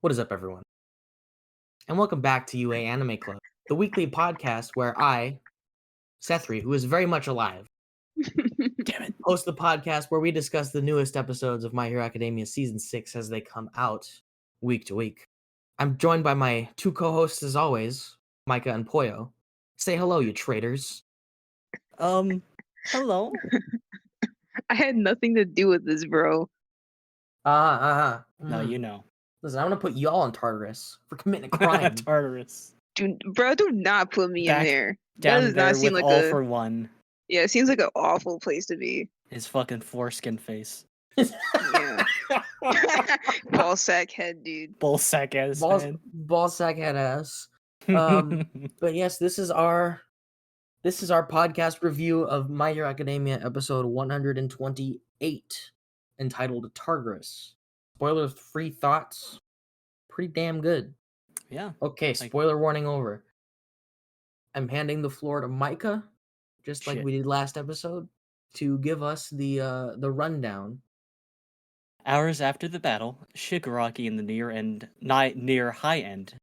What is up, everyone? And welcome back to UA Anime Club, the weekly podcast where I, Seth, who is very much alive, Damn it. host the podcast where we discuss the newest episodes of My Hero Academia Season 6 as they come out week to week. I'm joined by my two co-hosts as always, Micah and Poyo. Say hello, you traitors. Hello? I had nothing to do with this, bro. No, you know. Listen, I'm gonna put y'all in Tartarus for committing a crime. Tartarus. Do not put me in Back there. That Down does there not seem with like all a for one. yeah. It seems like an awful place to be. His fucking foreskin face. Yeah, ball sack head, dude. Bull sack ass man. Ball sack head ass. But yes, this is our podcast review of My Hero Academia episode 128, entitled Tartarus. Spoiler-free thoughts. Pretty damn good. Yeah. Okay, spoiler warning over. I'm handing the floor to Micah, just like Shit. we did last episode, to give us the rundown. Hours after the battle, Shigaraki and the near high-end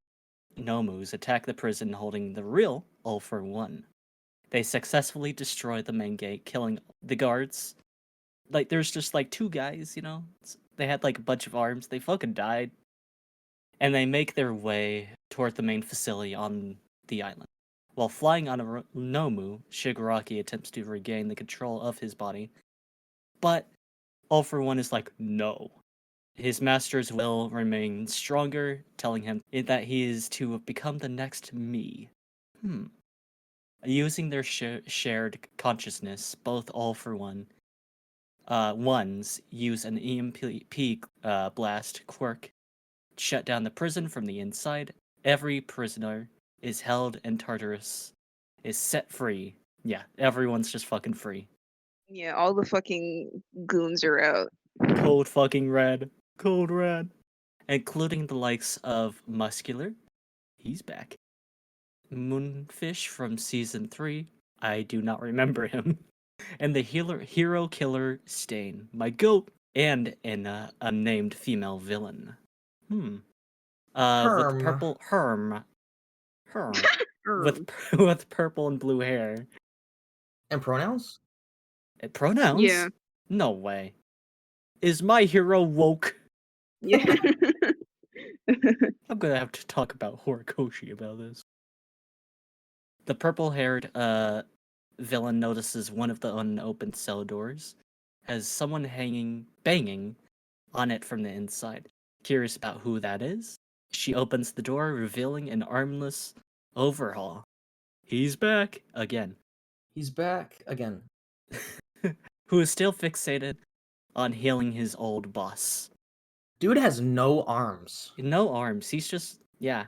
Nomus attack the prison holding the real All for One. They successfully destroy the main gate, killing the guards. Like, there's just, like, two guys, you know? They had, like, a bunch of arms. They fucking died. And they make their way toward the main facility on the island. While flying on a Nomu, Shigaraki attempts to regain the control of his body. But All for One is like, no. His master's will remains stronger, telling him that he is to become the next me. Using their shared consciousness, both All for One ones use an EMP blast quirk, shut down the prison from the inside. Every prisoner is held and Tartarus is set free. Yeah, everyone's just fucking free. Yeah, all the fucking goons are out. Cold fucking red. Cold red. Including the likes of Muscular. He's back. Moonfish from season 3. I do not remember him. And the hero killer Stain, my goat, and an unnamed female villain. With purple Herm with purple and blue hair. And pronouns? Pronouns? Yeah. No way. Is my hero woke? Yeah. I'm gonna have to talk about Horikoshi about this. The purple-haired villain notices one of the unopened cell doors has someone banging on it from the inside. Curious about who that is, she opens the door, revealing an armless Overhaul. He's back again. He's back again. Who is still fixated on healing his old boss. Dude has no arms. No arms. He's just, yeah.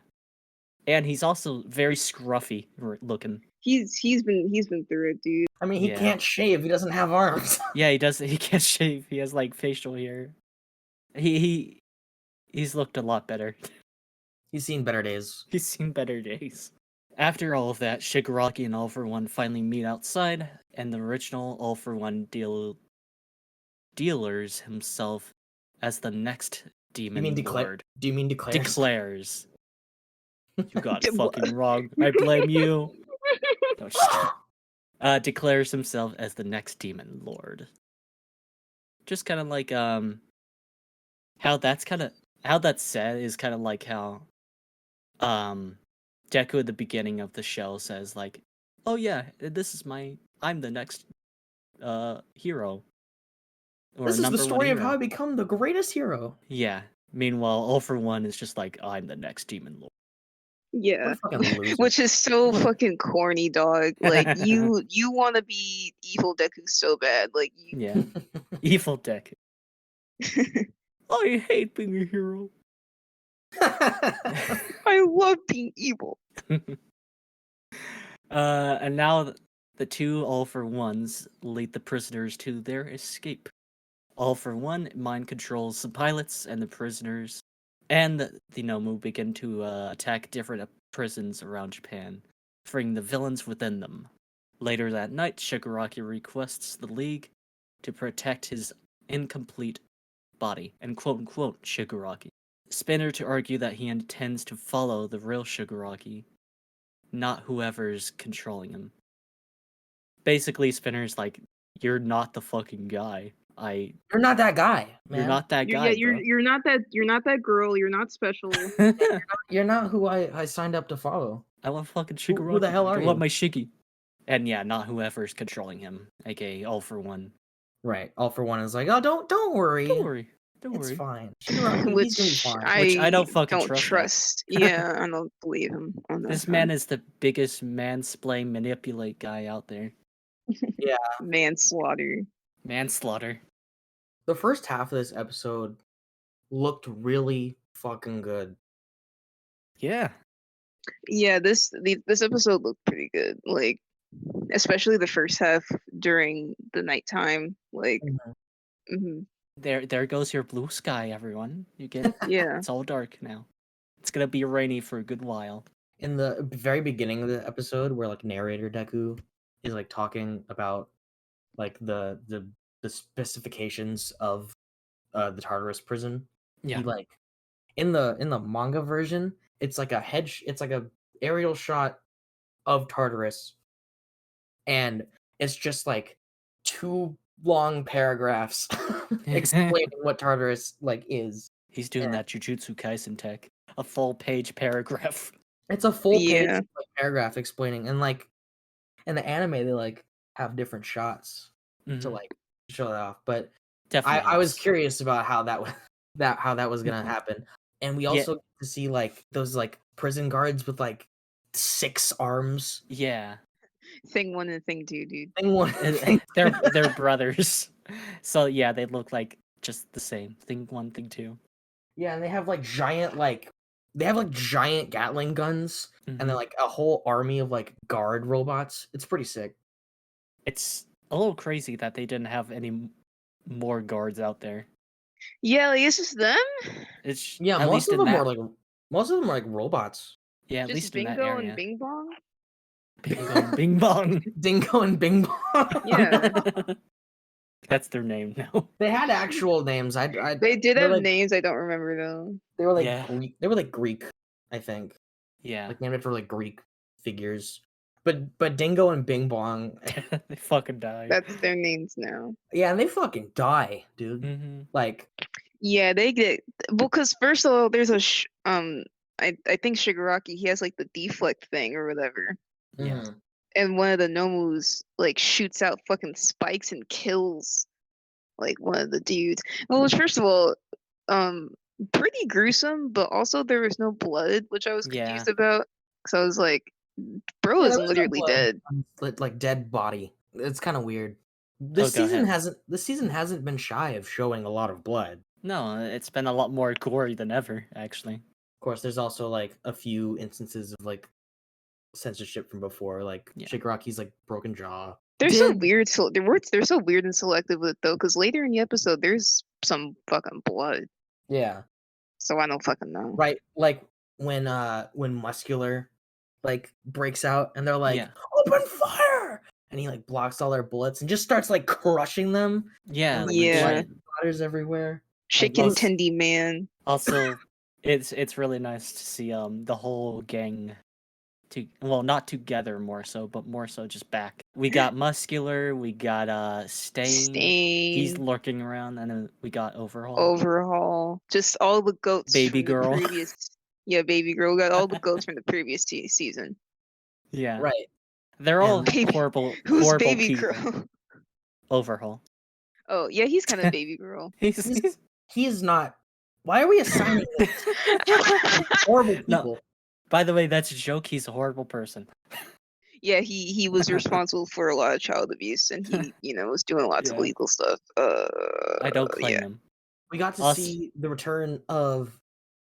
And he's also very scruffy looking. He's been through it, dude. I mean, he can't shave. He doesn't have arms. Yeah, he does. He can't shave. He has like facial hair. He's looked a lot better. He's seen better days. He's seen better days. After all of that, Shigaraki and All for One finally meet outside, and the original All for One dealers himself as the next demon lord. Do you mean declares? Declares. You got it fucking wrong. I blame you. No, declares himself as the next demon lord. Just kind of like how that's said is kind of like how Deku at the beginning of the show says like, oh yeah, I'm the next hero. Or this is the story of how I become the greatest hero. Yeah. Meanwhile, All for One is just like, I'm the next demon lord. Yeah, which is so fucking corny, dog. Like you want to be evil Deku so bad, like you. Yeah, evil Deku. I hate being a hero. I love being evil. And now the two All for Ones lead the prisoners to their escape. All for One mind controls the pilots and the prisoners, and the Nomu begin to attack different prisons around Japan, freeing the villains within them. Later that night, Shigaraki requests the League to protect his incomplete body, and quote-unquote Shigaraki. Spinner to argue that he intends to follow the real Shigaraki, not whoever's controlling him. Basically, Spinner's like, you're not the fucking guy. You're not that guy, man. You're not that guy, bro. You're not that girl. You're not special. You're not who I signed up to follow. I love fucking Shigaraki. Who the hell are I you? love my Shiggy. And yeah, not whoever's controlling him, aka All for One. Right. All for One is like, oh, don't worry. Don't worry. It's worry. fine. Shigaraki, he's gonna be fine. Which I don't fucking don't trust. Yeah, I don't believe him on that. This man is the biggest mansplain manipulate guy out there. Yeah. Manslaughter. The first half of this episode looked really fucking good. Yeah. Yeah, this episode looked pretty good. Like, especially the first half during the nighttime. Like, There goes your blue sky, everyone. You get yeah. It's all dark now. It's gonna be rainy for a good while. In the very beginning of the episode, where like narrator Deku is like talking about like the specifications of the Tartarus prison. Yeah. He, like in the manga version, it's like a aerial shot of Tartarus, and it's just like 2 long paragraphs explaining what Tartarus like is. He's doing that Jujutsu Kaisen tech. A full page paragraph. It's a full page like, paragraph explaining, and like in the anime they like have different shots to like show that off. But definitely I was curious about how that was gonna happen. And we also get to see like those like prison guards with like 6 arms. Yeah. Thing 1 and Thing 2, dude. Thing 1. They're brothers. So yeah, they look like just the same. Thing 1, Thing 2. Yeah, and they have like giant Gatling guns, and then like a whole army of like guard robots. It's pretty sick. It's a little crazy that they didn't have any more guards out there. Yeah, like, it's just them. It's most of them are like robots. Yeah, just at least Bingo in that area. And Bing Bong. Bingo and Bing Bong. Dingo and Bing Bong. Yeah. That's their name now. They had actual names. They did have like, names. I don't remember though. They were like Greek. They were like Greek, I think. Yeah. Like named for like Greek figures. But Dingo and Bing Bong, they fucking die. That's their names now. Yeah, and they fucking die, dude. Like. Yeah, they get because first of all, there's a I think Shigaraki, he has like the deflect thing or whatever. Yeah. And one of the Nomus like shoots out fucking spikes and kills like one of the dudes. Well, first of all, pretty gruesome, but also there was no blood, which I was confused about. So I was like, bro is literally dead. Like dead body. It's kind of weird. This season hasn't been shy of showing a lot of blood. No, it's been a lot more gory than ever, actually. Of course, there's also like a few instances of like censorship from before, like Shigaraki's like broken jaw. They're so weird. So they're so weird and selective with it though, because later in the episode there's some fucking blood. Yeah. So I don't fucking know. Right, like when Muscular like breaks out and they're like, open fire, and he like blocks all their bullets and just starts like crushing them. Yeah. And, like, blood splatters everywhere. Chicken Tendy Man. Also, it's really nice to see the whole gang not together more so, but more so just back. We got Muscular, we got Stain. He's lurking around, and then we got Overhaul. Just all the goats. Baby Girl. Baby Girl. We got all the goats from the previous season. Yeah. Right. They're all horrible. Who's horrible Baby people. Girl? Overhaul. Oh yeah, he's kind of Baby Girl. He's not. Why are we assigning this? Horrible people. No. By the way, that's a joke. He's a horrible person. Yeah, he was responsible for a lot of child abuse, and he was doing lots of illegal stuff. I don't claim him. We got to see the return of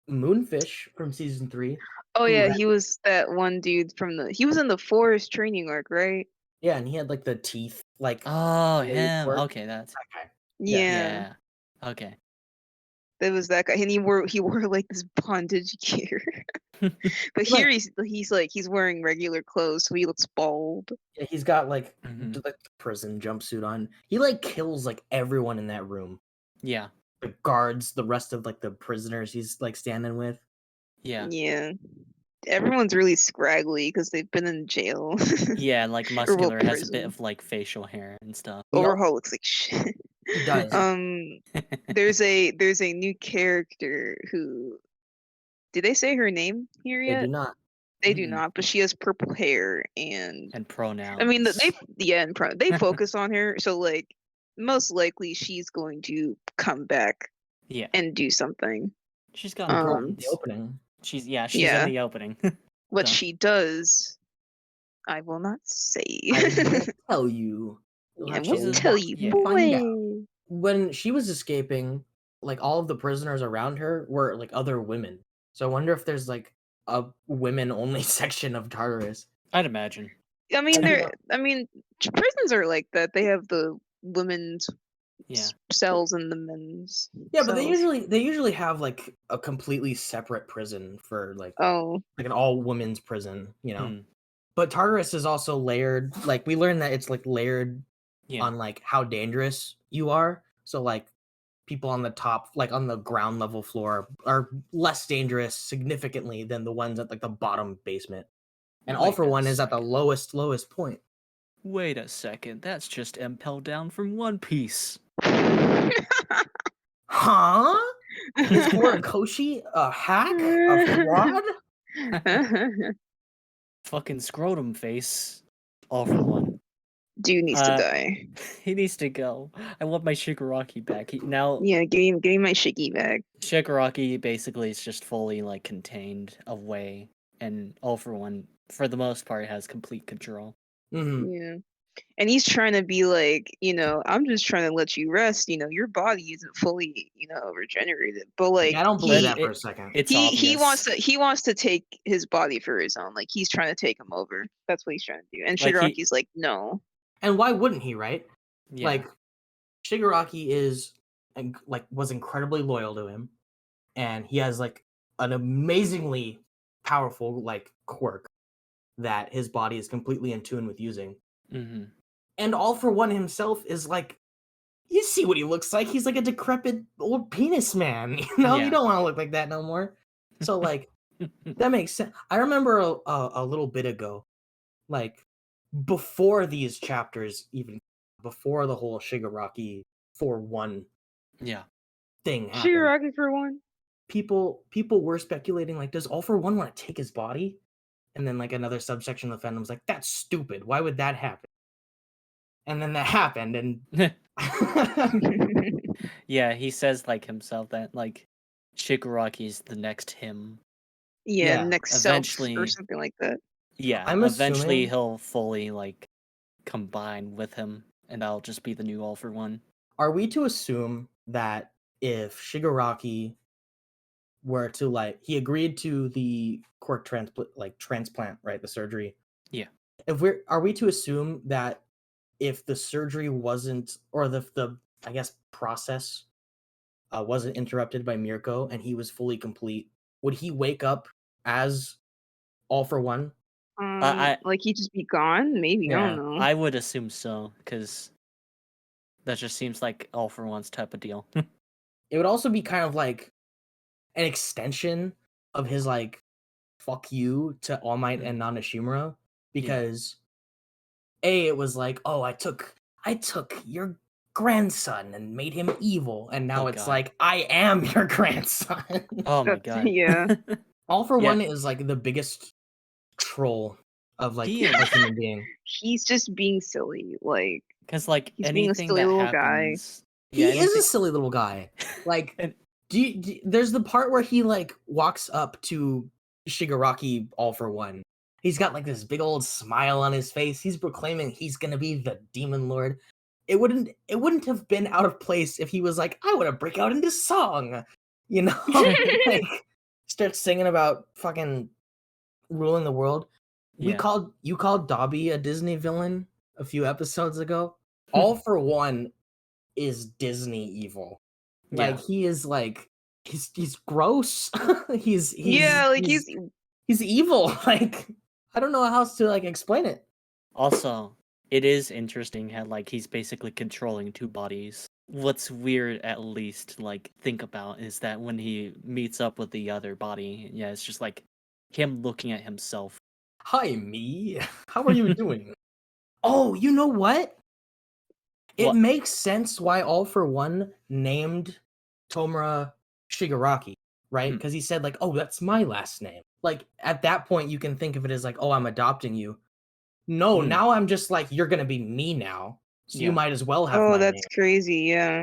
Moonfish from season 3. Oh yeah, he was that one dude he was in the Forest training arc, right? Yeah, and he had like the teeth, like. Oh, him. Okay, that's that guy. Yeah. Okay. That was that guy, and he wore like this bondage gear. But here he's wearing regular clothes, so he looks bald. Yeah, he's got like the prison jumpsuit on. He like kills like everyone in that room. Yeah. guards the rest of like the prisoners he's like standing with. Yeah. Yeah. Everyone's really scraggly because they've been in jail. Yeah, like Or, well, muscular has a bit prison. of like facial hair and stuff. Overhaul looks like shit. He does. There's a new character who, did they say her name here They yet? do not. They do not, but she has purple hair and pronouns. I mean they focus on her, so like most likely she's going to come back Yeah. and do something. She's got The opening. She's in the opening. What So. she does, I will not say. I won't tell you. I won't tell you, boy. When she was escaping, like all of the prisoners around her were like other women. So I wonder if there's like a women-only section of Tartarus. I'd imagine. I mean, prisons are like that. They have the women's cells and the men's. Yeah, but cells. they usually have like a completely separate prison for like like an all women's prison, you know. But Tartarus is also layered. Like we learned that it's like layered on like how dangerous you are. So like people on the top, like on the ground level floor, are less dangerous significantly than the ones at like the bottom basement. And All for One is at the lowest point. Wait a second, that's just Impel down from One Piece. Huh? Is Horikoshi a hack? A fraud? Fucking scrotum face. All for One. Dude needs to die. He needs to go. I want my Shigaraki back. Yeah, give me my Shiggy back. Shigaraki basically is just fully like contained away, and All for One, for the most part, has complete control. Mm-hmm. Yeah. And he's trying to be like, I'm just trying to let you rest. Your body isn't fully, regenerated. But like, I don't believe that for a second. He wants to take his body for his own. Like he's trying to take him over. That's what he's trying to do. And Shigaraki's like, no. And why wouldn't he, right? Yeah. Like Shigaraki was incredibly loyal to him, and he has like an amazingly powerful like quirk that his body is completely in tune with using. Mm-hmm. And All for One himself is like, you see what he looks like. He's like a decrepit old penis man. You don't want to look like that no more. So like, that makes sense. I remember a little bit ago, like before these chapters, even before the whole Shigaraki for One thing happened. Shigaraki for One. People were speculating, like, does All for One want to take his body? And then like another subsection of the fandom was like, that's stupid. Why would that happen? And then that happened, and yeah, he says like himself that like Shigaraki's the next him. Yeah, next eventually, self or something like that. Yeah, eventually he'll fully like combine with him, and that'll just be the new All for One. Are we to assume that if Shigaraki were to like, he agreed to the quirk transplant, right? The surgery. Yeah. Are we to assume that if the surgery wasn't, or the I guess process wasn't interrupted by Mirko and he was fully complete, would he wake up as All for One? Like he'd just be gone? Maybe, yeah, I don't know. I would assume so, because that just seems like All for One's type of deal. It would also be kind of like an extension of his like fuck you to All Might and Nanashimura, because it was like, oh, I took your grandson and made him evil, and now it's like, I am your grandson. Oh my god. Yeah. All for One is like the biggest troll of like a human being. He's just being silly, like, because like he's anything being a silly that little happens, guy. He is a silly little guy. Like, there's the part where he like walks up to Shigaraki All for One. He's got like this big old smile on his face. He's proclaiming he's gonna be the demon lord. It wouldn't have been out of place if he was like, I want to break out into song, like start singing about fucking ruling the world. You called Dobby a Disney villain a few episodes ago. All for One is Disney evil. Like he is like he's gross. he's evil. Like, I don't know how else to like explain it. Also, it is interesting how like he's basically controlling two bodies. what's weird, at least, like, think about, is that when he meets up with the other body, yeah, it's just like him looking at himself. Hi, me. How are you doing? Oh, you know what? It What? makes sense why All for One named Tomura Shigaraki, right? Hmm. Because he said, like, oh, that's my last name. Like, at that point, you can think of it as, like, oh, I'm adopting you. No, Mm, now I'm just like, you're going to be me now. So you yeah. might as well have Oh, my that's name. crazy. Yeah.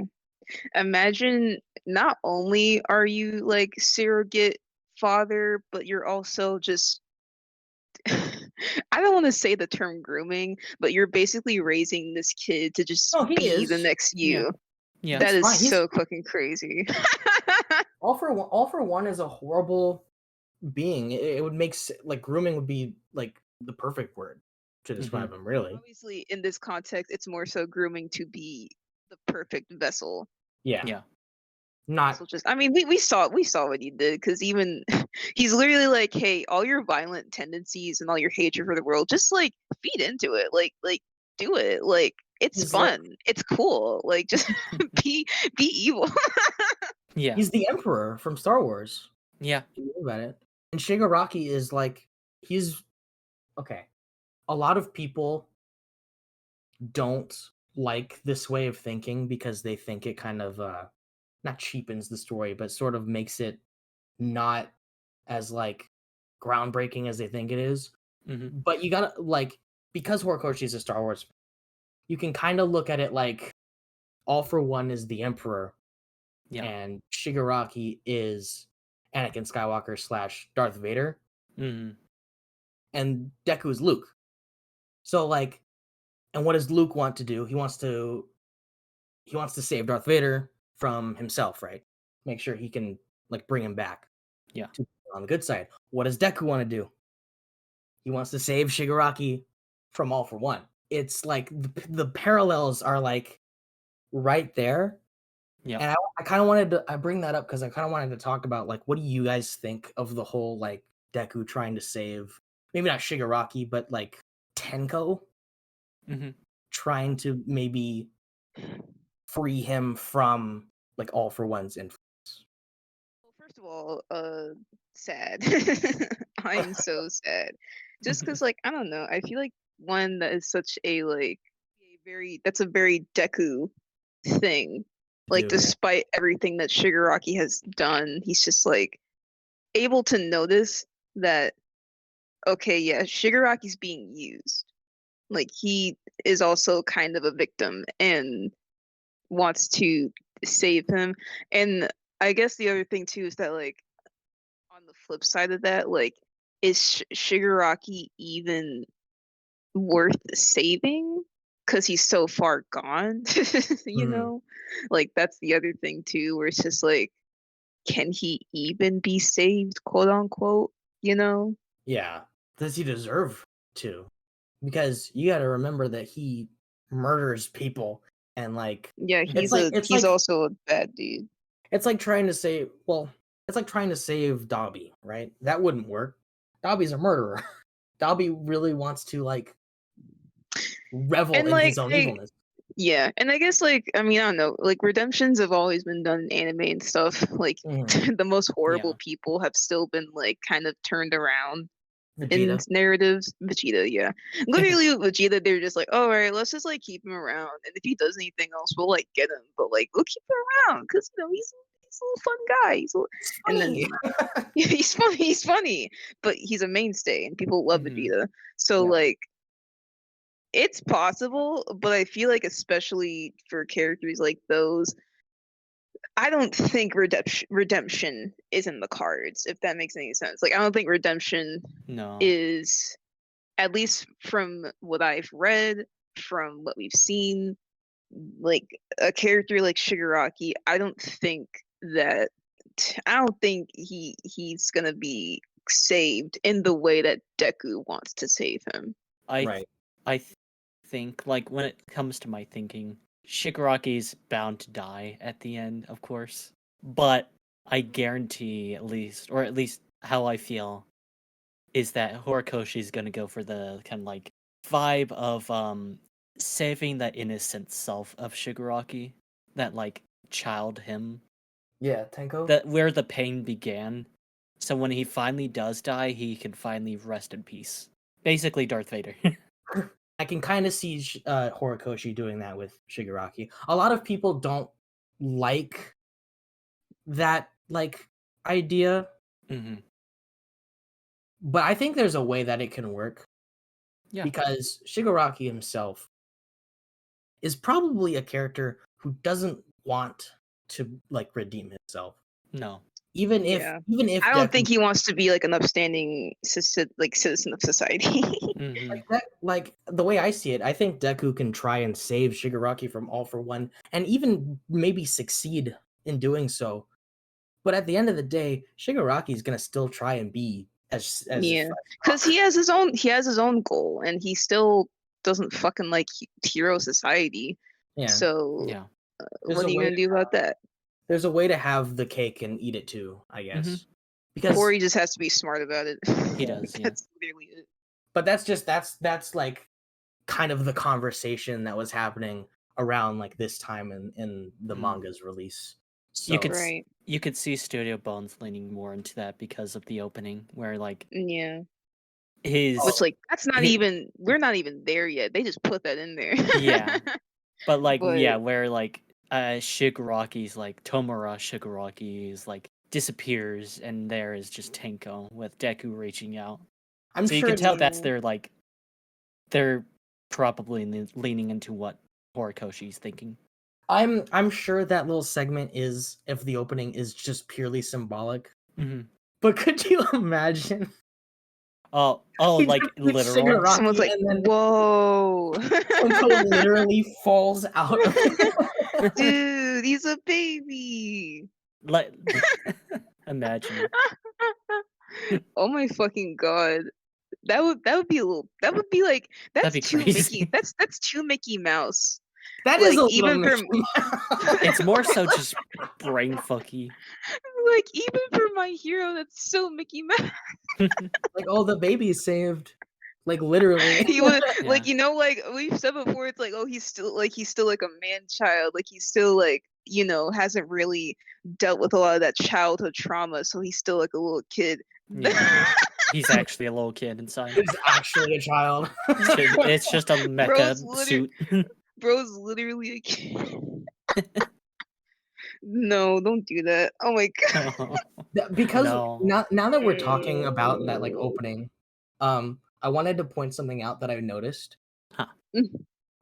Imagine not only are you like surrogate father, but you're also just I don't want to say the term grooming, but you're basically raising this kid to just No, he be the is. next Yeah. you. Yeah. He's That is fine. He's so fucking crazy. All for One is a horrible being. It would make like grooming would be like the perfect word to describe Mhm. him, really. Obviously, in this context, it's more so grooming to be the perfect vessel. Yeah. Yeah. Not Also, just I mean, we saw what he did because even he's literally like, hey, all your violent tendencies and all your hatred for the world, just like feed into it, like do it, like it's he's like fun, it's cool, like just be evil. Yeah. he's the emperor from Star Wars. Yeah. If you think about it. And Shigaraki is like he's okay. A lot of people don't like this way of thinking because they think it kind of not cheapens the story, but sort of makes it not as like groundbreaking as they think it is. Mhm. But you gotta like because Horikoshi is a Star Wars, you can kind of look at it like All for One is the Emperor, Yeah. and Shigaraki is Anakin Skywalker slash Darth Vader, Mhm. and Deku is Luke. So like, and what does Luke want to do? He wants to save Darth Vader from himself, right? Make sure he can like bring him back Yeah. to on the good side. What does Deku want to do? He wants to save Shigaraki from All for One. It's like the parallels are like right there. Yeah. And I kind of wanted to I bring that up because I kind of wanted to talk about like what do you guys think of the whole like Deku trying to save maybe not Shigaraki but like Tenko Mhm. trying to maybe free him from like All for One's influence. Well, first of all, sad. I'm so sad. Just because, like, I don't know. I feel like one that is such a like that's a very Deku thing. Like, Do yeah. despite everything that Shigaraki has done, he's just like able to notice that okay, yeah, Shigaraki's being used. Like, he is also kind of a victim and wants to save him. And I guess the other thing too is that like on the flip side of that, like, is Shigaraki even worth saving? Because he's so far gone, you Mhm. know? Like, that's the other thing too, where it's just like, can he even be saved, quote unquote? You know? Yeah. Does he deserve to? Because you got to remember that he murders people and like Yeah, it's he's like a it's he's like also a bad dude. it's like trying to save well, it's like trying to save Dobby, right? That wouldn't work. Dobby's a murderer. Dobby really wants to like revel And in like his own I evilness. yeah, and I guess like I mean I don't know, like redemptions have always been done in anime and stuff. Like Mhm. the most horrible Yeah. people have still been like kind of turned around in Vegeta. narratives. Vegeta, yeah. Literally with Vegeta, they're just like, oh, all right, let's just like keep him around. And if he does anything else, we'll like get him. But like we'll keep him around because you know he's a little fun guy. It's And funny. then he's funny, but he's a mainstay and people love Mhm. Vegeta. So Yeah. like it's possible, but I feel like especially for characters like those, I don't think redemption is in the cards, if that makes any sense. Like I don't think redemption No. is, at least from what I've read, from what we've seen, like a character like Shigaraki, that I don't think he's gonna be saved in the way that Deku wants to save him. I th- Right. I th- think, like, when it comes to my thinking, Shigaraki's bound to die at the end, of course. But I guarantee, at least, or at least how I feel, is that Horikoshi's gonna go for the kind of like vibe of saving the innocent self of Shigaraki. that like child him, Yeah, Tenko. that where the pain began. So when he finally does die, he can finally rest in peace. Basically, Darth Vader. I can kind of see Horikoshi doing that with Shigaraki. A lot of people don't like that like idea, hmm but I think there's a way that it can work Yeah. because Shigaraki himself is probably a character who doesn't want to like redeem himself. No. Even Yeah. if I don't Deku, think he wants to be like an upstanding citizen of society. hmm like the way I see it, I think Deku can try and save Shigaraki from All for One and even maybe succeed in doing so. But at the end of the day, Shigaraki's gonna still try and be as Yeah, because he has his own goal, and he still doesn't fucking like hero society. yeah. So Yeah. what are you gonna do about that? There's a way to have the cake and eat it too, I guess. Mhm. Because Corey just has to be smart about it. He does, yeah. That's literally it. but that's like kind of the conversation that was happening around like this time in the manga's release. So You could Right. you could see Studio Bones leaning more into that because of the opening, where like Yeah. his Which like that's not he- even we're not even there yet. They just put that in there. Yeah. But like But- yeah, where like Shigaraki's like Tomura Shigaraki's like disappears, and there is just Tenko with Deku reaching out. I'm So you sure can tell it's- that's their like they're probably leaning into what Horikoshi's thinking. I'm sure that little segment is if the opening is just purely symbolic. Mm-hmm. But could you imagine? Oh, He like just keeps literal. Shigaraki Someone's like, and then whoa. Tenko literally falls out of it. Dude, he's a baby. Like, imagine. Oh my fucking god. That would be a little like that's That'd be too crazy. Mickey. That's too Mickey Mouse. That is Like, a even little for- Mickey Mouse. It's more so just brain fucky. Like even for my hero, that's so Mickey Mouse. Like, oh, the baby's saved. Like literally. He would Yeah. like like we've said before. It's like he's still like a man child. Like he's still like hasn't really dealt with a lot of that childhood trauma. So he's still like a little kid. Yeah. He's actually a little kid inside. He's actually a child. It's just a mecha Bro's literally- suit. Bro's literally a kid. No, don't do that. Oh my god. Because No. now that we're talking about that like opening, I wanted to point something out that I noticed. Huh.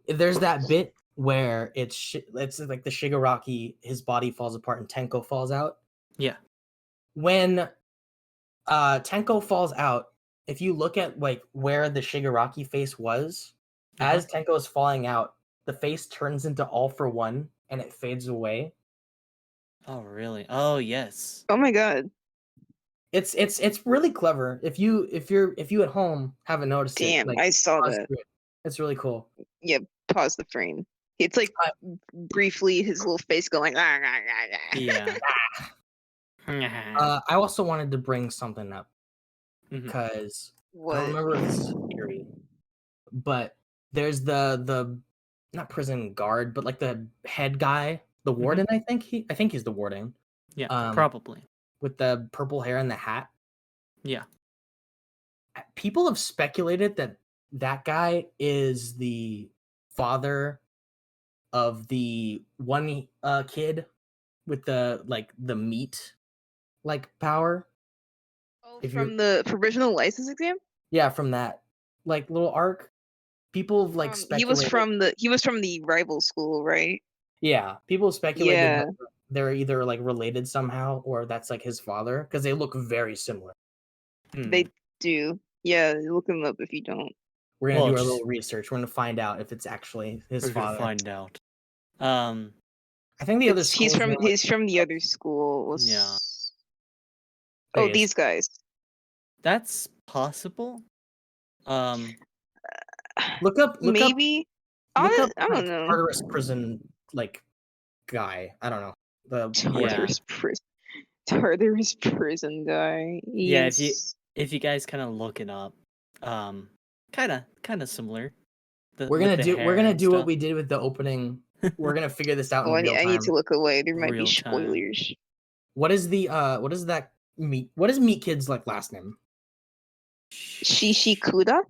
There's that bit where it's like the Shigaraki, his body falls apart and Tenko falls out. Yeah. When Tenko falls out, if you look at like where the Shigaraki face was, as Tenko is falling out, the face turns into All for One and it fades away. Oh really? Oh yes. Oh my god. It's really clever. If you at home haven't noticed Damn, it, like, I saw pause that. through it. It's really cool. Yeah, pause the frame. It's like briefly his little face going. "Ah, ah, ah, ah." Yeah. I also wanted to bring something up Mhm. because I What? don't remember if this is a theory, but there's the not prison guard, but like the head guy, the warden. I think he's the warden. Yeah, probably. With the purple hair and the hat. Yeah. People have speculated that that guy is the father of the one kid with the meat power. Oh, If from the provisional license exam. Yeah, from that like little arc. People have like speculated. He was from the rival school, right? Yeah, people have speculated Yeah. that they're either like related somehow or that's like his father because they look very similar. They do. Yeah, look him up if you don't. We're gonna Well, do our just- little research. We're gonna find out if it's actually his We're gonna father. find out. I think the other He's school's name was- he's from the other school. Yeah. Oh, Yes. these guys. That's possible. Look up Maybe. look up I don't know. Tartarus prison guy. I don't know. Tartarus prison guy. Yeah, He's- if you guys kind of look it up, kind of similar. We're gonna do what we did with the opening We're gonna figure this out Oh, in real I need to time. look away. There might be Real time. spoilers. What is that meat? What is Meat Kid's like last name? Shishikuda?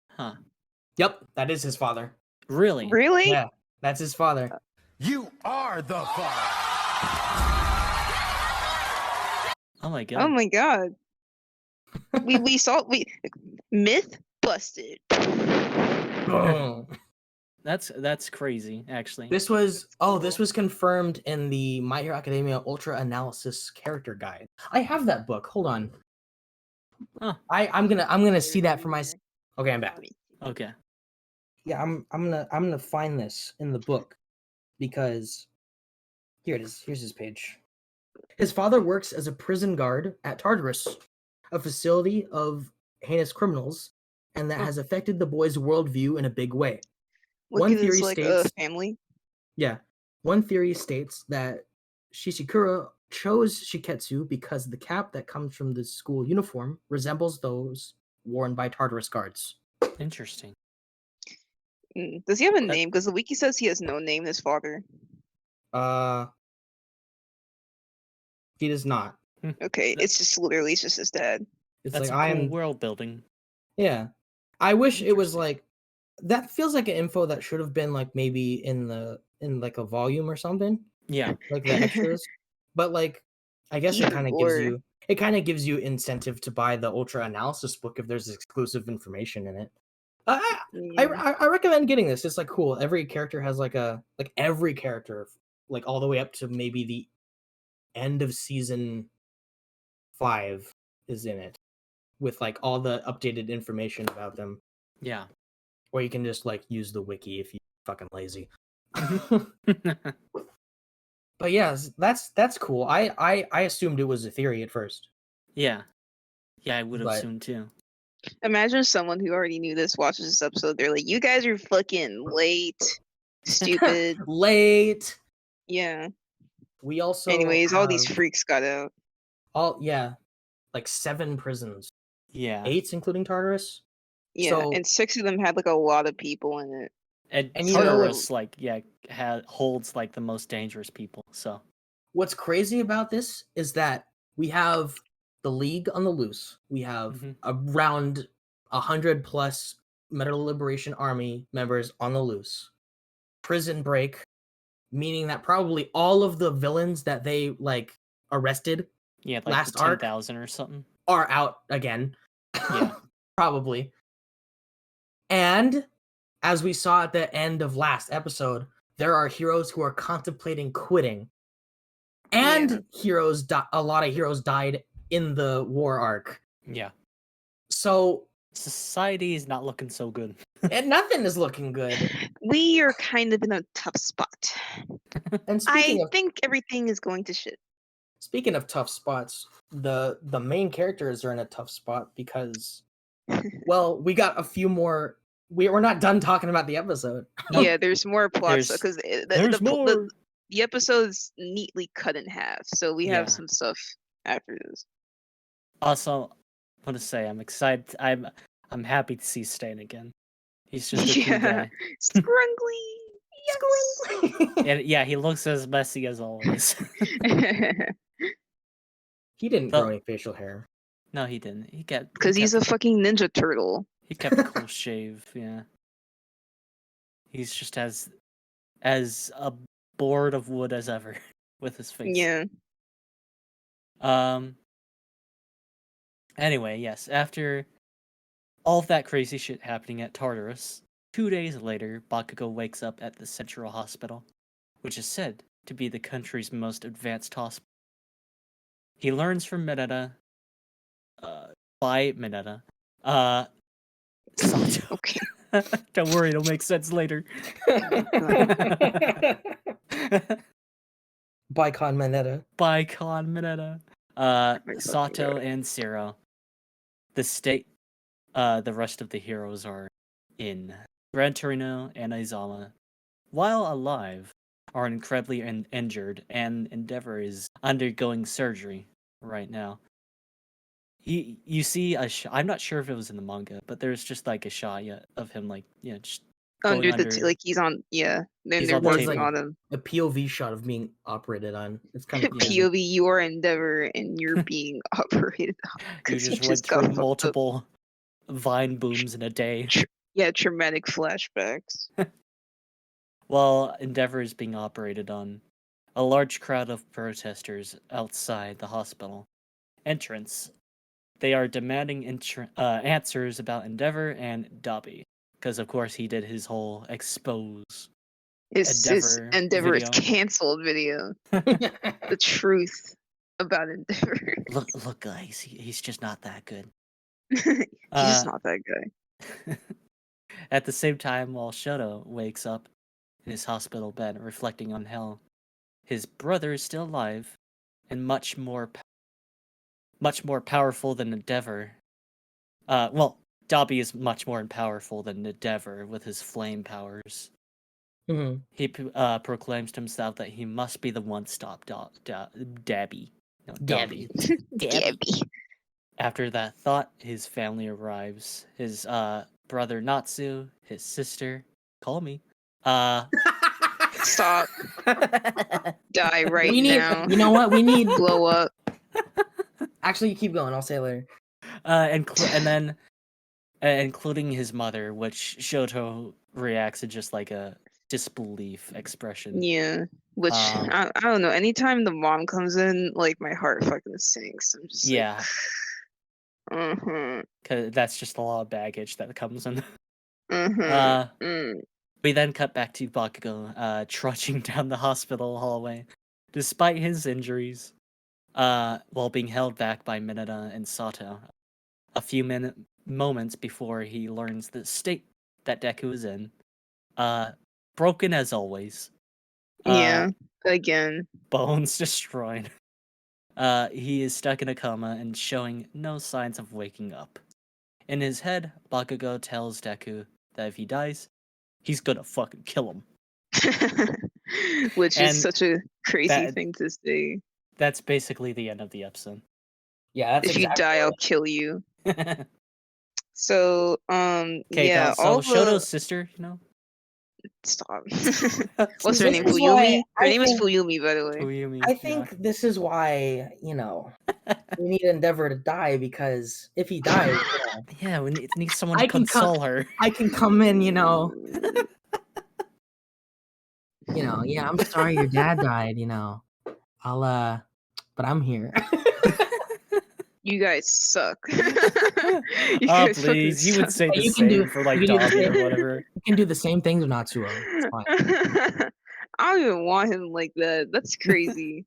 Huh. Yep, that is his father. Really? Really? Yeah, that's his father. You are the father. Oh my Oh god. my god. we saw myth busted. Boom. That's crazy, actually. This was confirmed in the My Hero Academia Ultra Analysis Character Guide. I have that book. Hold on. Huh. I'm gonna see that for myself. Okay, I'm back. Okay. Yeah, I'm gonna find this in the book because here it is. Here's his page. His father works as a prison guard at Tartarus, a facility of heinous criminals, and that Huh. has affected the boy's worldview in a big way. Look One at theory his like states family. Yeah. One theory states that Shishikura chose Shiketsu because the cap that comes from the school uniform resembles those worn by Tartarus guards. Interesting. Does he have a That- name? Because the wiki says he has no name, his father. He does not. Okay, it's just literally just his dad. It's That's like a I cool am. world building. Yeah. I wish it was Interesting. like that. Feels like an info that should have been like maybe in like a volume or something, Yeah. like the extras. But like, I guess it Even kind of more. gives you incentive to buy the Ultra Analysis book if there's exclusive information in it. I Yeah. I recommend getting this. It's like cool. Every character has every character, like all the way up to maybe the end of season 5 is in it, with like all the updated information about them. Yeah. Or you can just like use the wiki if you fucking lazy. But yeah, that's cool. I assumed it was a theory at first, Yeah. Yeah, I would have but assumed too. Imagine someone who already knew this watches this episode. They're like, "You guys are fucking late, stupid." late. Yeah. We also Anyways, all these have freaks got out. like 7 prisons, Yeah. 8 including Tartarus. Yeah, So and 6 of them had like a lot of people in it. And you know Tartarus, holds like the most dangerous people. So what's crazy about this is that we have the League on the loose. We have Mhm. around 100 plus Metal Liberation Army members on the loose. Prison break, meaning that probably all of the villains that they like arrested yeah, like last the arc 10,000 or something. are out again. Yeah. Probably. And as we saw at the end of last episode, there are heroes who are contemplating quitting. And a lot of heroes died in the war arc. Yeah. So Society is not looking so good. and nothing is looking good. We are kind of in a tough spot. And I think everything is going to shit. speaking of tough spots, the main characters are in a tough spot because well, we got a few more. We're not done talking about the episode. Yeah, there's more plots There's- because There's more. the episode's neatly cut in half, so we Yeah. have some stuff after this. Also, I want to say I'm excited. I'm happy to see Stain again. He's just a cool Yeah. guy. Scrungly. And yeah, he looks as messy as always. He didn't The- grow any facial hair. No, he didn't. Because he's a fucking ninja turtle. He kept a cool shave. Yeah. He's just as a board of wood as ever with his face. Yeah. Anyway, yes, after all of that crazy shit happening at Tartarus, 2 days later, Bakugo wakes up at the Central Hospital, which is said to be the country's most advanced hospital. He learns from Sato. Okay. Don't worry, it'll make sense later. Bicon Manetta. Bicon Mineta. fucking Sato God. and Zero. The rest of the heroes are in. Gran Torino and Aizama, while alive, are incredibly injured, and Endeavor is undergoing surgery right now. You see I'm not sure if it was in the manga, but there's just like a shot yet of him just under the under. like he's on then He's they're on the working table. on him. A POV shot of being operated on. It's kind of Yeah. crazy. POV, you are Endeavor and you're being operated on. You 'cause he just went got through fucked up. multiple vine booms in a day. Traumatic flashbacks. While Endeavor is being operated on, a large crowd of protesters outside the hospital entrance. They are demanding answers about Endeavor and Dobby, because of course he did his whole expose His Endeavor is video. canceled video. The truth about Endeavor. Look, guys, he's just not that good. He's just not that guy. At the same time, while Shoto wakes up in his hospital bed, reflecting on hell, his brother is still alive and much more powerful than Endeavor. Well, Dobby is much more powerful than Endeavor with his flame powers. Mhm. He proclaims to himself that he must be the one stop Dabby. No, Dobby. Gabby. After that thought, his family arrives. His brother Natsu, his sister, call me. Stop. Die right We need. now. You know what? We need. Blow up. Actually, you keep going. I'll say it later. And then including his mother, which Shoto reacts to just like a disbelief expression. Yeah. Which I don't know. Anytime the mom comes in, like my heart fucking sinks. I'm just Yeah. like, Cause that's just a lot of baggage that comes in. Mm. We then cut back to Bakugo, trudging down the hospital hallway, despite his injuries, while being held back by Mineta and Sato. A few moments before he learns the state that Deku is in, broken as always. Yeah. Again. Bones destroyed. He is stuck in a coma and showing no signs of waking up. In his head, Bakugo tells Deku that if he dies, he's gonna fucking kill him. Which And is such a crazy that- thing to say. That's basically the end of the episode. Yeah, that's If you die, I'll kill you. So, yeah, so all Shoto's sister, you know? Stop. What's This her name? is Fuyumi? why Her I name is think- Fuyumi, by the way. Fuyumi, I think this is why, we need Endeavor to die, because if he dies, yeah, we need someone to I can console her. I can come in, yeah, I'm sorry your dad died, I'll but I'm here. You guys suck. You Oh, guys fucking please, you would suck. say the You can do- same for like you can do the Dobby or same. whatever. You can do the same things with Natsuo. It's fine. I don't even want him like that. That's crazy.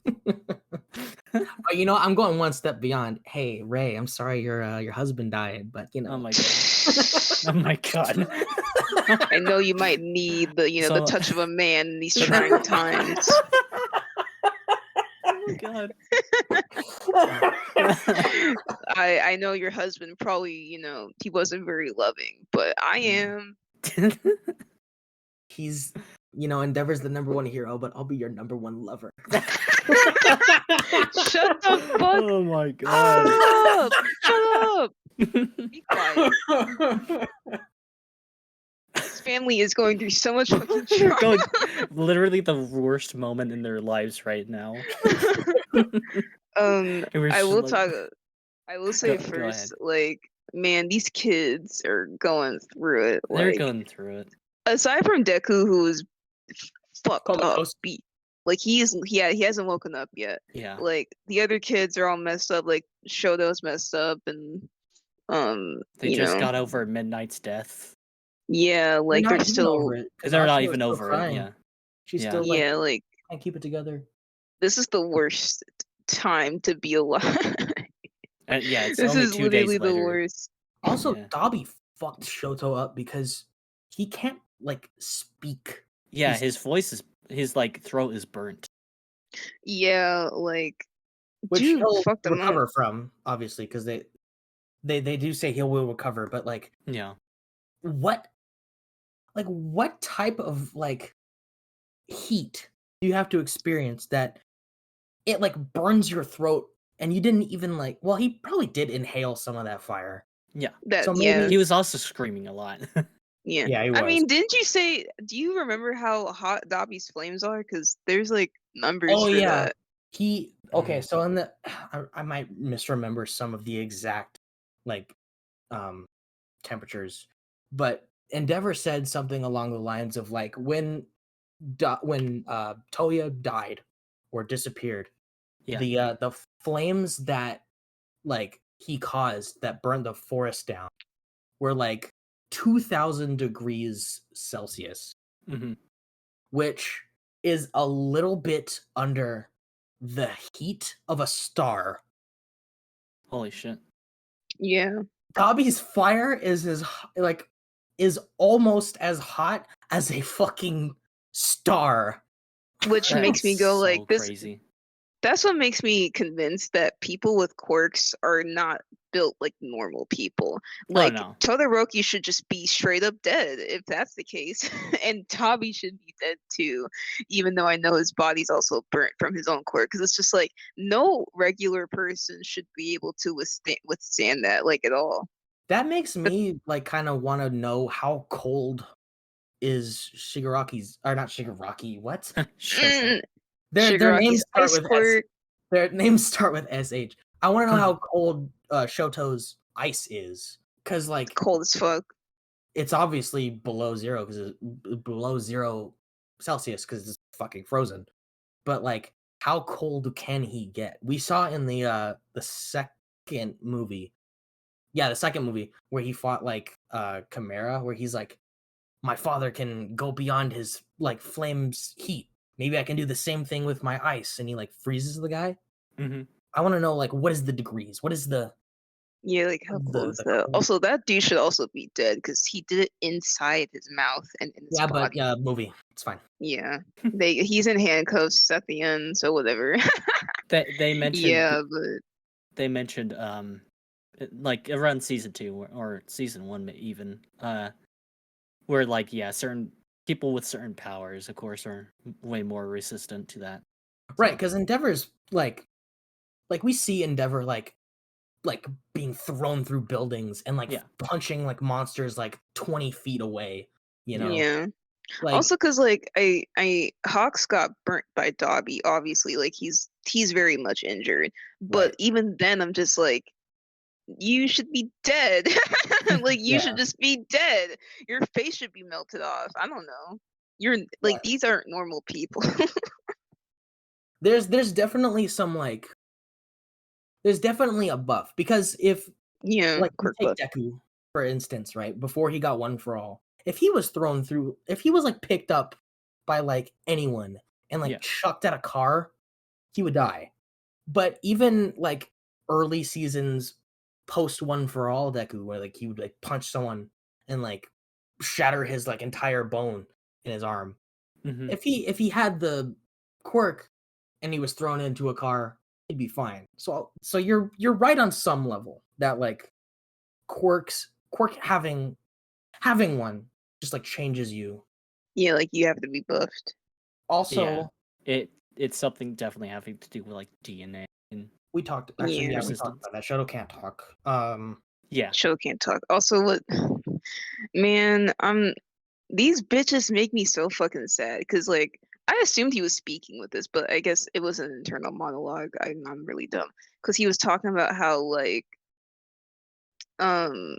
But I'm going one step beyond. Hey, Ray, I'm sorry your husband died, but Oh my god. Oh my god. I know you might need the the So- touch of a man in these trying times. Oh my god. I know your husband probably, he wasn't very loving, but I am. He's Endeavor's the number one hero, but I'll be your number one lover. Shut the fuck Oh my god. up! Shut up! Be quiet. This family is going through so much fucking trauma. Going literally the worst moment in their lives right now. It was I will like- talk. I will say Go first, ahead. like, man, these kids are going through it. They're Like, going through it. aside from Deku, who's fucked up, Comatose. like he hasn't woken up yet. Yeah. Like the other kids are all messed up. Like Shoto's messed up, and They just got over Midnight's death. yeah, like not they're even still over it, 'cause They're not Natsuo's even still over crying. it, yeah. She's Yeah. still yeah, like can't keep it together. this is the worst time to be alive. Yeah, it's This only is 2 literally days the later. worst. Also, Yeah. Dobby fucked Shoto up because he can't speak. Yeah, He's- his voice is his throat is burnt. Yeah, like Which dude, he'll fucked him up. recover from, obviously, because they do say he will recover, but Yeah. what type of heat do you have to experience that it burns your throat and you didn't even well, he probably did inhale some of that fire. Yeah. That So yeah, maybe- He was also screaming a lot. Yeah. Yeah, he I was. mean, didn't you say? Do you remember how hot Dobby's flames are? Because there's like numbers Oh for yeah, that. okay. So in the, I might misremember some of the exact like temperatures, but Endeavor said something along the lines of like when Toya died or disappeared, Yeah. the flames that like he caused that burned the forest down were like 2,000 degrees Celsius, Hmm. which is a little bit under the heat of a star. Holy shit. Yeah. Dobby's fire is almost as hot as a fucking star. Which That makes is me go so like this. crazy. That's what makes me convinced that people with quirks are not built like normal people. Like no. Todoroki should just be straight up dead if that's the case. And Tabi should be dead too, even though I know his body's also burnt from his own quirk. Because it's just like no regular person should be able to withstand that like at all. That makes me like kind of want to know how cold is Shigaraki's, or not Shigaraki, what? Shoto. Their names Shigaraki's start ice with S. quirk, Their names start with SH. I want to know how cold Shoto's ice is, because like cold as fuck. it's obviously below zero, because it's below 0 Celsius because it's fucking frozen. But like, how cold can he get? We saw in the second movie, the second movie where he fought like Chimera, where he's like, my father can go beyond his like flames heat. Maybe I can do the same thing with my ice, and he like freezes the guy. Hmm. I want to know like what is the degrees? What is the Yeah, like how cold is the that? cold? Also, that dude should also be dead because he did it inside his mouth and in his Yeah, but body. movie, it's fine. Yeah, he's in handcuffs at the end, so whatever. They mentioned Yeah, but they mentioned like around season 2 or season 1 even where like certain people with certain powers of course are way more resistant to that. Right, because Endeavor's like we see Endeavor like being thrown through buildings and like Yeah. punching like monsters like 20 feet away. yeah. Like Also, because like I Hawks got burnt by Dobby. Obviously, like he's very much injured. But right. even then, I'm just like, you should be dead. Like you Yeah. should just be dead. Your face should be melted off. I don't know. You're Yeah. like these aren't normal people. There's definitely some like there's definitely a buff, because if Yeah, like you quirk take buff. Deku for instance, right? Before he got One for All, if he was like picked up by like anyone and like Yeah. chucked at a car, he would die. But even like early seasons post One for All Deku, where like he would like punch someone and like shatter his like entire bone in his arm. Hmm. If he had the quirk and he was thrown into a car, he'd be fine. So you're right on some level that like quirk having one just like changes you. Yeah, like you have to be buffed. Also, It's something definitely having to do with like DNA and we talked we talked resistance. about that. Shoto can't talk. Yeah. Show can't talk. Also, what man, these bitches make me so fucking sad because like I assumed he was speaking with this, but I guess it was an internal monologue. I'm really dumb because he was talking about how like um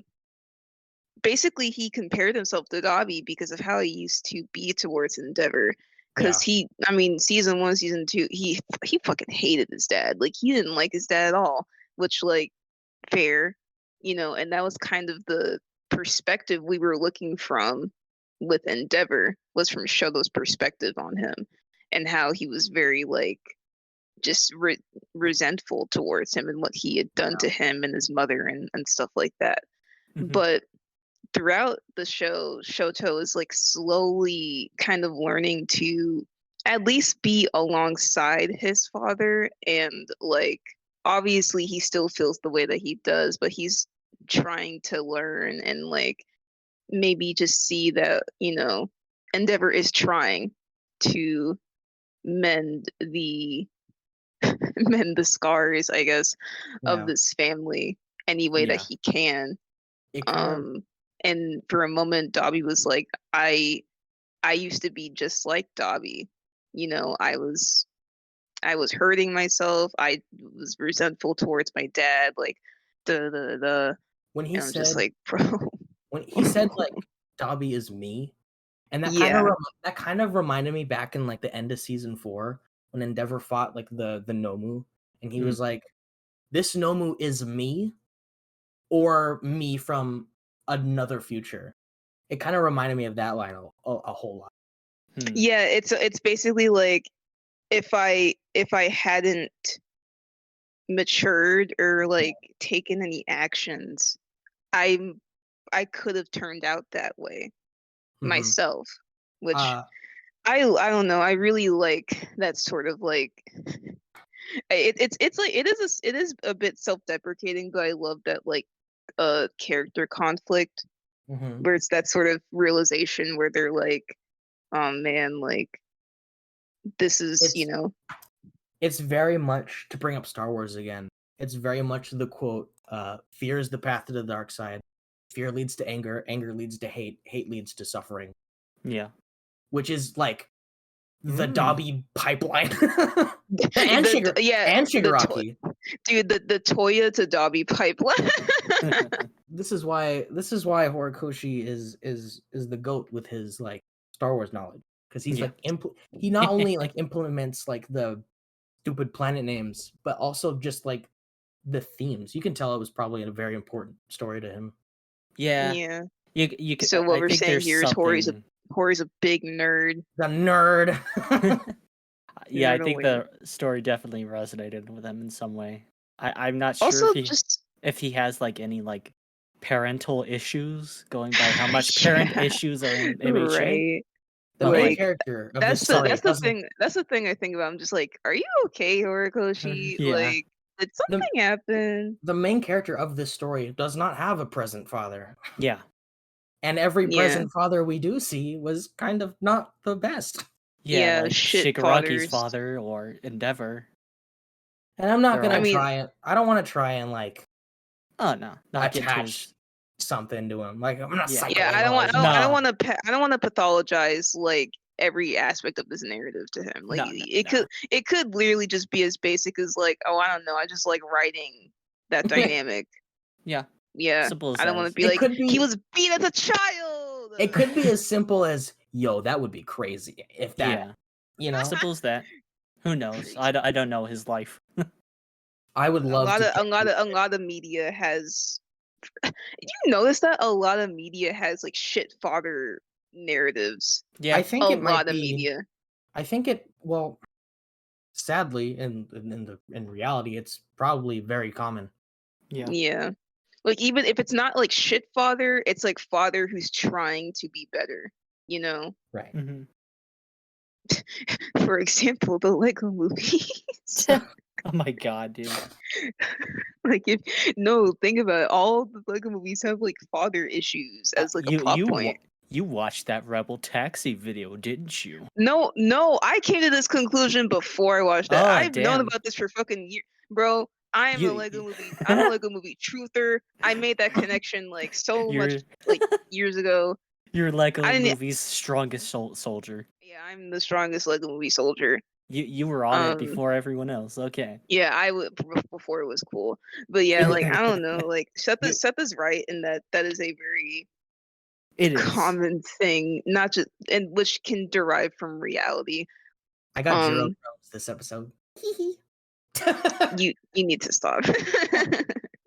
basically he compared himself to Dobby because of how he used to be towards Endeavor. Because I mean, season 1, season 2, he fucking hated his dad. Like he didn't like his dad at all, which like fair, and that was kind of the perspective we were looking from with Endeavor, was from Shoto's perspective on him and how he was very like just resentful towards him and what he had done to him and his mother and stuff like that. Mhm. But throughout the show, Shoto is like slowly kind of learning to at least be alongside his father, and like obviously he still feels the way that he does, but he's trying to learn and like maybe just see that, Endeavor is trying to mend the mend the scars, I guess, of Yeah. this family any way that Yeah. he can. It kind of and for a moment Dobby was like, I used to be just like Dobby. You know, I was hurting myself. I was resentful towards my dad. Like, the. When he And I'm just said like, bro. when he said like Dobby is me, and Yeah. that kind of reminded me back in like the end of season 4 when Endeavor fought like the Nomu, and he was like, "This Nomu is me, or me from another future." It kind of reminded me of that line a whole lot. Yeah, it's basically like if I hadn't matured or like taken any actions, I could have turned out that way myself, which Uh, I don't know. I really like that sort of like it's like it is a bit self-deprecating, but I love that like character conflict where it's that sort of realization where they're like, oh man, like this is, you know. It's very much, to bring up Star Wars again, it's very much the quote, fear is the path to the dark side. Fear leads to anger, anger leads to hate, hate leads to suffering. Yeah. Which is like the Dobby pipeline. and Shigaraki. Dude, the Toya to Dobby pipeline. This is why Horikoshi is the GOAT with his like Star Wars knowledge. Because he's like he not only like implements like the stupid planet names, but also just like the themes. You can tell it was probably a very important story to him. Yeah. Yeah. You could, so what I we're think saying here is something... Hori's a big nerd. The nerd. Yeah, I Nerd think away. the story definitely resonated with him in some way. I'm not sure Also, if he has like any like parental issues, going by how much parent issues are in MHA. Right. The main Like, character of that's this story the thing. That's the thing I think about. I'm just like, are you okay, Horikoshi? Yeah. Like, did something happen? The main character of this story does not have a present father. Yeah. And every present father we do see was kind of not the best. Yeah, like shit Shigaraki's father or Endeavor. And I'm not gonna try it. I don't want to try and like. Oh no, not attach something to him. Like I'm not. Yeah, I don't want. I don't want to pathologize like every aspect of this narrative to him. Like it could literally just be as basic as like, oh, I don't know, I just like writing that dynamic. Yeah. Simple as I don't want to be like he was beat as a child. It could be as simple as, yo, that would be crazy if that. You know, simple as that. Who knows? I don't know his life. I would love a lot of media has. You notice that a lot of media has like shit father narratives. Yeah, I think a it might lot be, of media. I think it. Well, sadly, in reality, it's probably very common. Yeah. Like even if it's not like shit father, it's like father who's trying to be better. You know. Right. Mm-hmm. For example, the Lego movies. Oh my god, dude. Like think about it. All the Lego movies have like father issues as like a plot point. You watched that Rebel Taxi video, didn't you? No, I came to this conclusion before I watched that. I've known about this for fucking years, bro. I'm a Lego movie truther. I made that connection like so much like years ago. You're Lego movie's strongest soldier. Yeah, I'm the strongest Lego movie soldier. You were on it before everyone else. Okay. Yeah, I would before it was cool. But yeah, like I don't know, like Seth is right in that is a very common thing, not just and which can derive from reality. I got 0 crumbs this episode. you need to stop.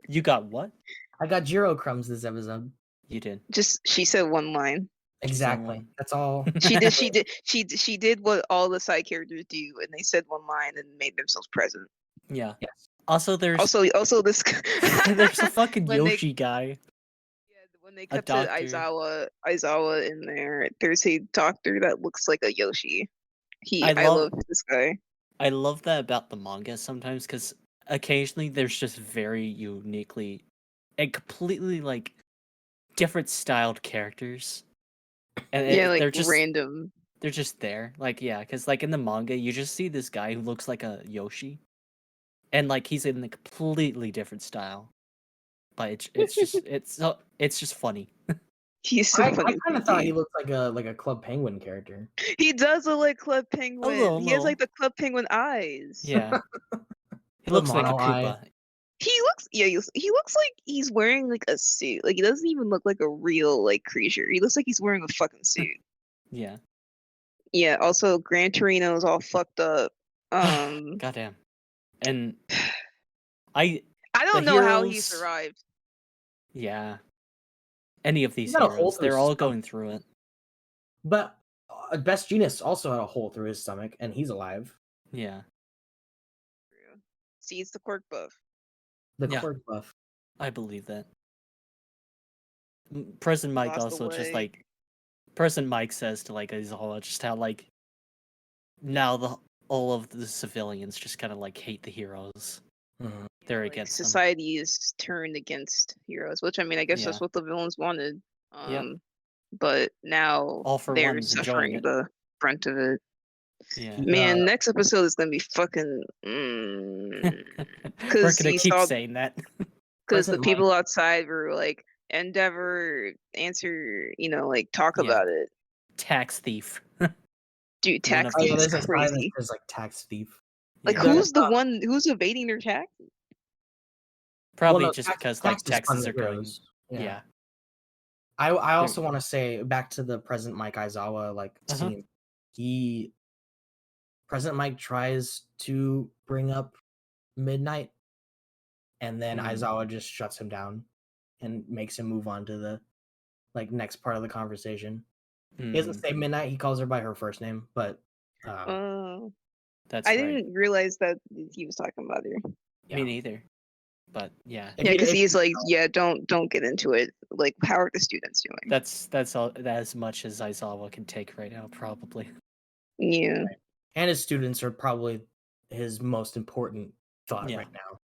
You got what? I got 0 crumbs this episode. You did. She said one line. Exactly. That's all. She did what all the side characters do, and they said one line and made themselves present. Yeah. Yes. Also, there's this. There's a fucking Yoshi guy. Yeah, when they cut to Aizawa in there, there's a doctor that looks like a Yoshi. I love this guy. I love that about the manga sometimes, because occasionally there's just very uniquely and completely like different styled characters. And they're just random. They're just there. Like, yeah, because like in the manga, you just see this guy who looks like a Yoshi. And like he's in a completely different style. But it's just it's just funny. He's so I fucking kind of thought he cute. looked like a Club Penguin character. He does look like Club A Penguin. little, He has like little. the Club Penguin eyes. Yeah. He The looks like a mono eye. Koopa. He looks he looks like he's wearing like a suit. Like he doesn't even look like a real like creature. He looks like he's wearing a fucking suit. Yeah. Yeah, also Gran Torino's all fucked up. Goddamn. And I don't the know how he heroes- survived. Yeah. Any of these got a hole heroes, through they're his all stomach. going through it. But Best Genius also had a hole through his stomach, and he's alive. Yeah. See, it's the quirk buff. The Yeah. quirk buff. I believe that. President Mike Lost also just away. like President Mike says to like Aizawa just how like now all of the civilians just kind of like hate the heroes. Mhm. They're Like, against them. society is turned against heroes, which I mean, I guess Yeah. that's what the villains wanted. Yep. But now All for they're One's enjoying suffering it. the brunt of it. Yeah. Man, next episode is gonna be fucking. We're Because gonna you keep saw saying that. because the President people outside were like, Endeavor, answer, like talk Yeah. about it. Tax thief. Dude, One tax of Oh thief yeah, is there's a sign that crazy. says like tax thief. Like, Yeah. who's the one who's evading their tax? Probably Well, no, just tax- because like taxes fund taxes the are going. heroes. Yeah. I also want to say back to the President Mike Aizawa Uh-huh. scene. President Mike tries to bring up Midnight, and then Aizawa just shuts him down and makes him move on to the next part of the conversation. He doesn't say Midnight; he calls her by her first name. But That's I right. didn't realize that he was talking about her. yeah. Me neither. But yeah, If Yeah, you- because if- he's like, yeah, don't get into it. Like, how are the students doing? that's all as much as Aizawa can take right now, probably. Yeah. and his students are probably his most important thought Yeah. right now.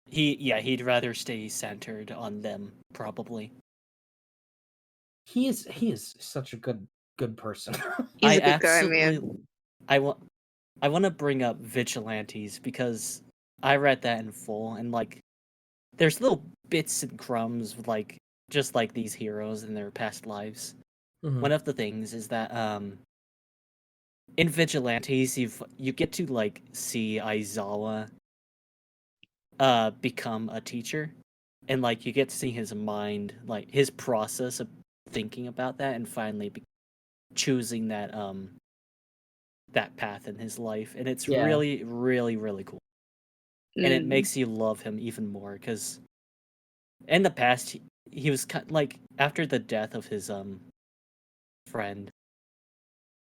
He'd rather stay centered on them, probably. He is such a good person. He's I a good guy, man. absolutely- I want to bring up vigilantes because I read that in full and like there's little bits and crumbs with like just like these heroes in their past lives. Mhm. One of the things is that in vigilantes you get to like see Aizawa become a teacher, and like you get to see his mind, like his process of thinking about that and finally choosing that that path in his life, and it's Yeah. really really really cool, and it Mm. makes you love him even more because in the past he was like after the death of his friend,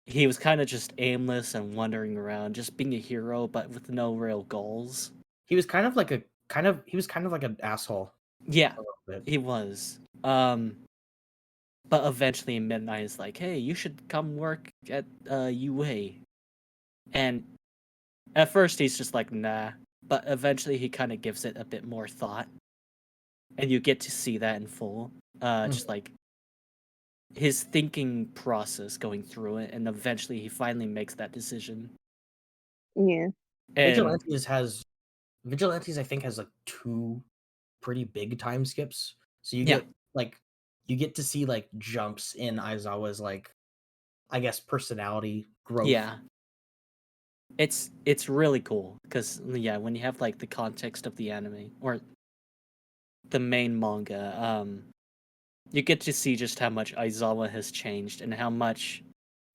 he was kind of just aimless and wandering around just being a hero but with no real goals. He was kind of like an asshole. Yeah, A little bit. he was. But eventually Midnight is like, hey, you should come work at UA. And at first he's just like, nah. But eventually he kind of gives it a bit more thought. And you get to see that in full. Just like his thinking process going through it. And eventually he finally makes that decision. Yeah. And Vigilantes I think has like 2 pretty big time skips. So you Yeah. get to see like jumps in Aizawa's like I guess personality growth. yeah. It's really cool because yeah, when you have like the context of the anime or the main manga, you get to see just how much Aizawa has changed and how much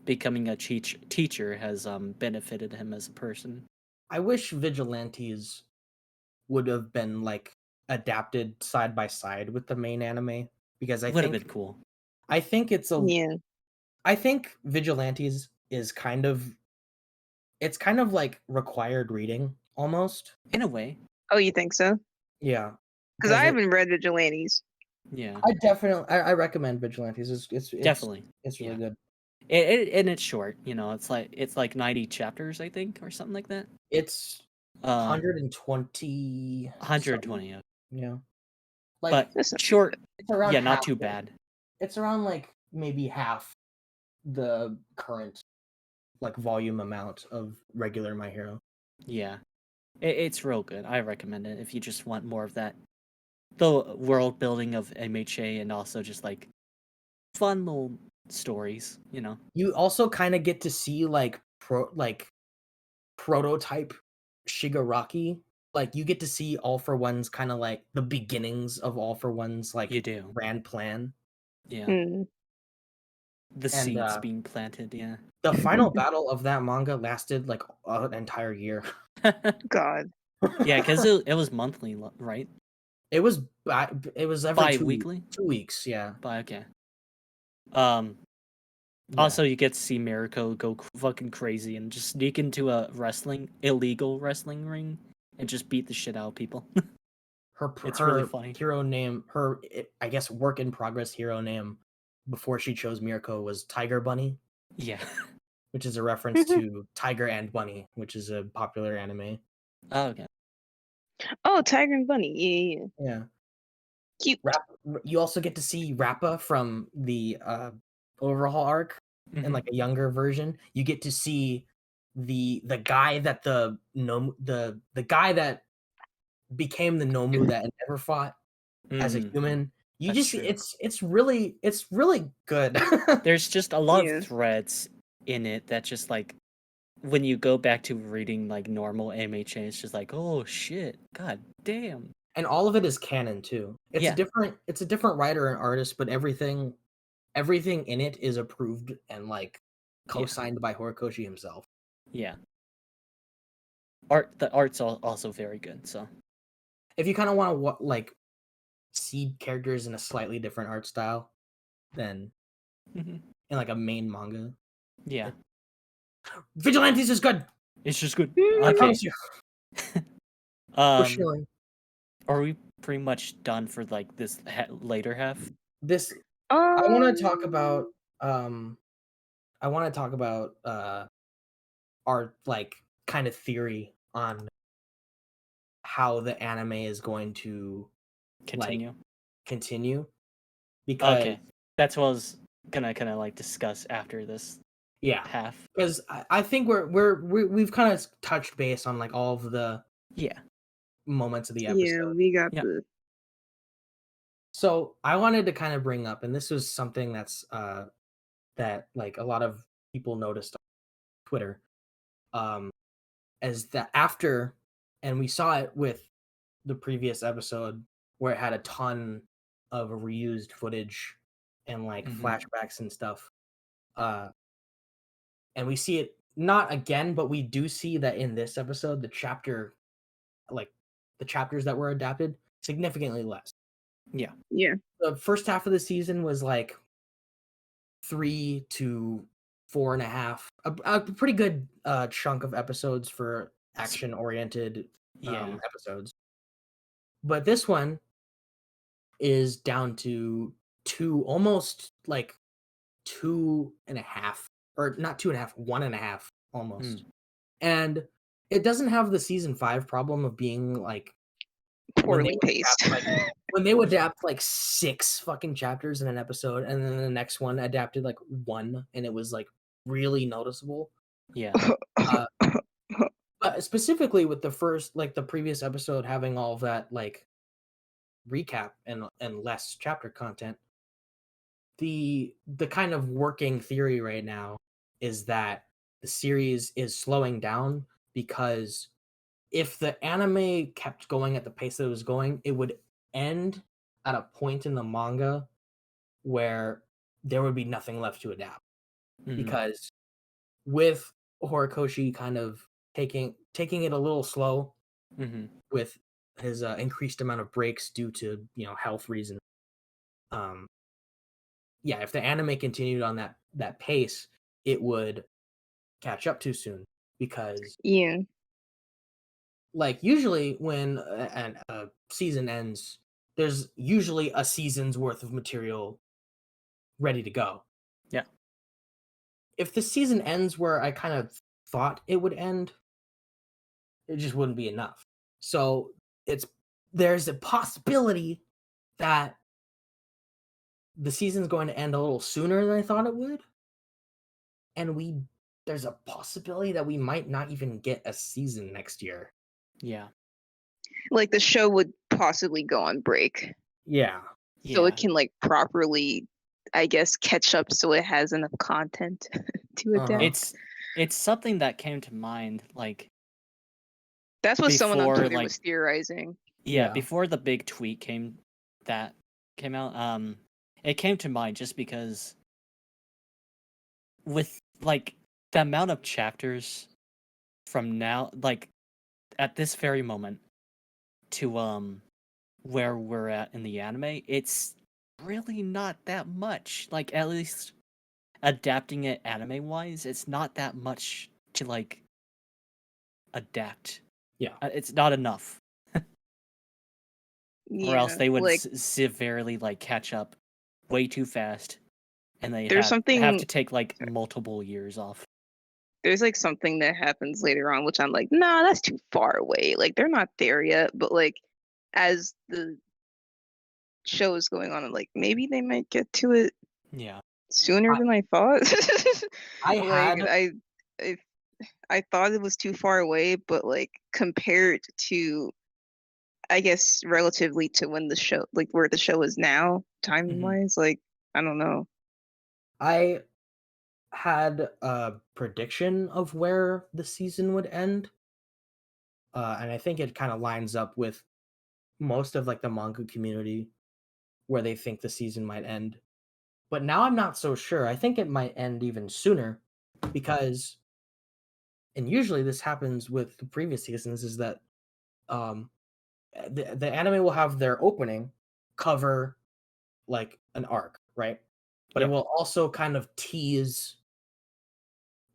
becoming a teacher has benefited him as a person. I wish Vigilantes would have been like adapted side by side with the main anime because Would have been cool. I think it's a Yeah. I think Vigilantes is kind of like required reading almost. In a way, Oh, you think so? Yeah. Because I haven't read Vigilantes. yeah, I recommend Vigilantes. It's definitely. it's really Yeah. good. And it's short, it's like 90 chapters, I think, or something like that. It's 120 120, yeah. Like but That's not short. it's around Yeah, not half too the- bad. It's around like maybe half the current like volume amount of regular My Hero. Yeah, it's real good. I recommend it if you just want more of that, the world building of MHA, and also just like fun little stories, you know. You also kind of get to see like prototype Shigaraki. Like you get to see All for One's kind of like the beginnings of All for One's like You do. grand plan. Yeah. Mm. The And, seeds being planted, yeah. The final battle of that manga lasted like an entire year. God. Yeah, because it was monthly, right? It was every Bi-weekly? 2 weeks, yeah. Okay. Yeah. Also, you get to see Mirko go fucking crazy and just sneak into a illegal wrestling ring and just beat the shit out of people. It's her really funny. hero name, I guess work in progress hero name before she chose Mirko was Tiger Bunny, Yeah. which is a reference to Tiger and Bunny, which is a popular anime. Oh, okay. Oh, Tiger and Bunny. Yeah. Yeah. Cute. You also get to see Rappa from the overhaul arc in like a younger version. You get to see the guy that the guy that became the Nomu that never fought as a human. You That's just true. it's really good. There's just a lot Yeah. of threads in it that just like when you go back to reading like normal MHA, it's just like, oh shit, god damn. And all of it is canon too. It's Yeah. a different writer and artist, but everything in it is approved and like co-signed by Horikoshi himself. Yeah. The art's also very good, so. If you kind of want to like see characters in a slightly different art style than in like a main manga. Yeah. Vigilantes is good. It's just good. I Okay. promise you. For sure. Are we pretty much done for like this later half? I want to talk about our like kind of theory on how the anime is going to continue because okay, that's what I was gonna kind of like discuss after this half, because I think we've kind of touched base on like all of the moments of the episode. Yeah, we got the. So I wanted to kind of bring up, and this was something that's that like a lot of people noticed on Twitter, as that after, and we saw it with the previous episode where it had a ton of reused footage and like flashbacks and stuff. And we see it not again, but we do see that in this episode, the chapters that were adapted significantly less. Yeah. The first half of the season was like 3 to 4.5, a pretty good chunk of episodes for action-oriented episodes. But this one is down to 2, almost like 2.5, or not 2.5, 1.5 almost. And it doesn't have the season 5 problem of being like poorly paced. When they would adapt like 6 fucking chapters in an episode, and then the next one adapted like 1, and it was like really noticeable. Yeah. But specifically with the previous episode having all of that like recap and less chapter content, the kind of working theory right now is that the series is slowing down because if the anime kept going at the pace that it was going, it would end at a point in the manga where there would be nothing left to adapt. Because with Horikoshi kind of taking it a little slow with his increased amount of breaks due to health reasons, if the anime continued on that pace, it would catch up too soon. Because like usually when a season ends, there's usually a season's worth of material ready to go. Yeah. If the season ends where I kind of thought it would end, it just wouldn't be enough. So there's a possibility that the season's going to end a little sooner than I thought it would. And there's a possibility that we might not even get a season next year. Yeah. Like the show would possibly go on break. Yeah. So it can like properly I guess, catch up so it has enough content to adapt. It's something that came to mind, like That's what someone on before, Twitter like was theorizing. yeah, Yeah. before the big tweet came out. It came to mind just because with like the amount of chapters from now, like at this very moment, to where we're at in the anime, it's really not that much. Like, at least adapting it anime wise, it's not that much to like adapt. Yeah. It's not enough. Or else Yeah, they would like severely like catch up way too fast, and they there's have something to take like multiple years off. there's like something that happens later on which I'm like, nah, that's too far away. Like they're not there yet, but like as the show is going on, I'm like, maybe they might get to it Yeah. sooner than I thought. I Like had I thought it was too far away, but like compared to, I guess, relatively to when the show, like where the show is now, time wise, like I don't know. I had a prediction of where the season would end. And I think it kind of lines up with most of like the manga community where they think the season might end. But now I'm not so sure. I think it might end even sooner because and usually this happens with the previous seasons is that um the anime will have their opening cover like an arc, right? But Yep. it will also kind of tease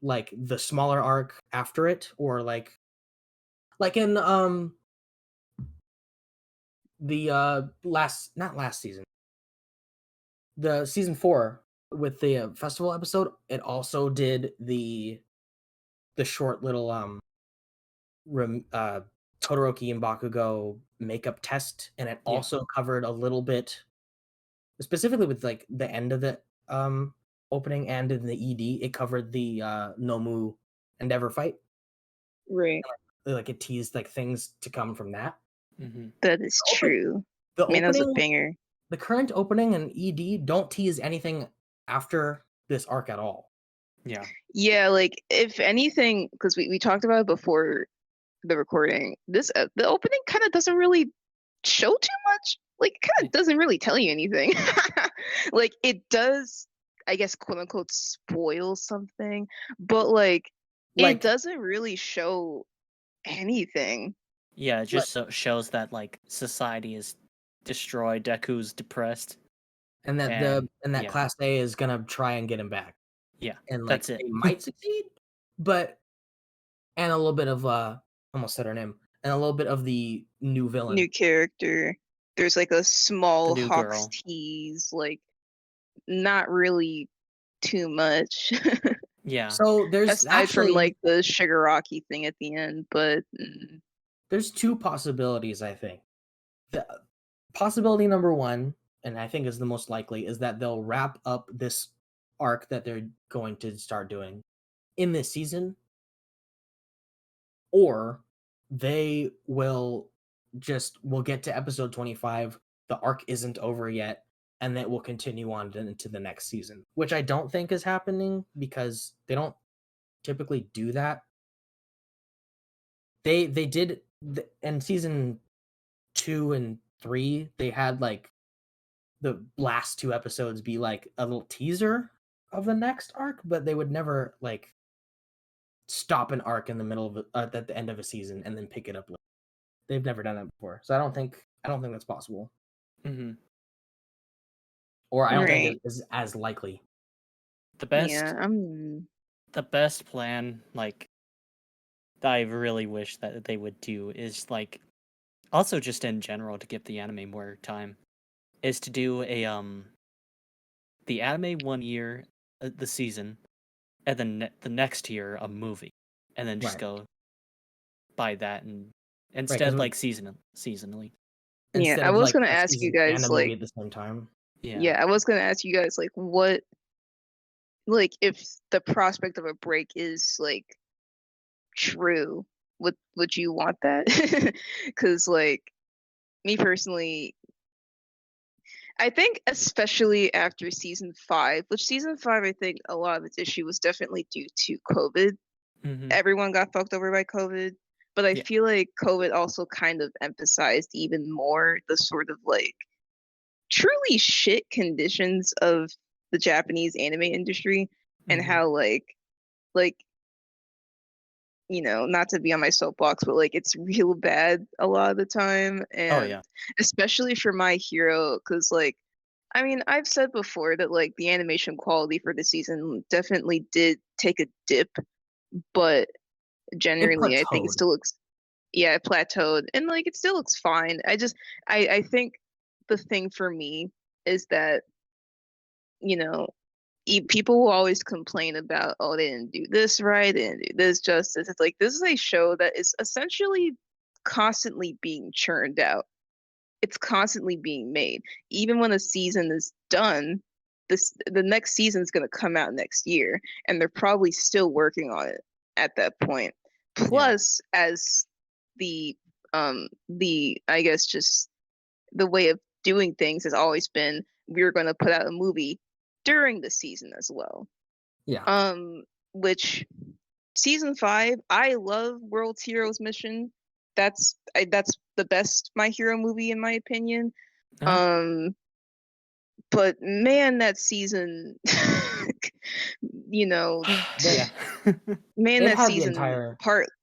like the smaller arc after it, or like in the not last season, the season 4 with the festival episode, it also did the short little Todoroki and Bakugo makeup test, and it Yeah. also covered a little bit specifically with like the end of the opening, and in the ED it covered the Nomu Endeavor fight. Right. Like it teased like things to come from that. That is true. The Man, that was a opening, banger. the current opening and ED don't tease anything after this arc at all. Yeah. Yeah, like if anything, because we talked about it before the recording, this the opening kind of doesn't really show too much. Like it kind of doesn't really tell you anything. Like it does, I guess, quote unquote, spoil something, but like it doesn't really show anything. Yeah, it just shows that like society is destroyed, Deku's depressed, and that yeah. Class A is gonna try and get him back. Yeah, And like that's it. they might succeed, but and a little bit of almost said her name, and a little bit of the new villain, New character. There's like a small new Hawks girl. tease, like not really too much. Yeah. So there's aside from like the Shigaraki thing at the end, but there's two possibilities, I think. The possibility number one, and I think is the most likely, is that they'll wrap up this arc that they're going to start doing in this season, or they will we'll get to episode 25, the arc isn't over yet, and that will continue on into the next season, which I don't think is happening because they don't typically do that. They did in season 2 and 3, they had like the last 2 episodes be like a little teaser of the next arc, but they would never like stop an arc in the middle of at the end of a season and then pick it up later. They've never done that before, so I don't think that's possible. Or I don't think it is as likely. The best, the best plan, like that I really wish that they would do is like, also just in general to give the anime more time, is to do a the anime 1 year, the season, and then the next year a movie, and then just go by that, and instead like seasonally. Yeah, I was gonna ask you guys like at the same time. Yeah, I was gonna ask you guys like what, like if the prospect of a break is like true, would you want that? Because like me personally, I think especially after season 5, which season 5, I think a lot of its issue was definitely due to COVID. Mhm. Everyone got fucked over by COVID. But I Yeah. feel like COVID also kind of emphasized even more the sort of like truly shit conditions of the Japanese anime industry and Mhm. how like not to be on my soapbox, but like it's real bad a lot of the time. And Oh yeah. especially for My Hero, because like I mean, I've said before that like the animation quality for the season definitely did take a dip, but It generally I think it plateaued. still looks, yeah, it plateaued and like it still looks fine. I think the thing for me is that, you know, people will always complain about, oh, they didn't do this right, they didn't do this justice. It's like this is a show that is essentially constantly being churned out. It's constantly being made. Even when a season is done, the next season is going to come out next year, and they're probably still working on it at that point. Plus, as the I guess just the way of doing things has always been, we're going to put out a movie during the season as well. Yeah. Which season 5, I love World's Heroes Mission. That's the best My Hero movie in my opinion. Uh-huh. But man, that season, you know, Yeah. man, It that had the season entire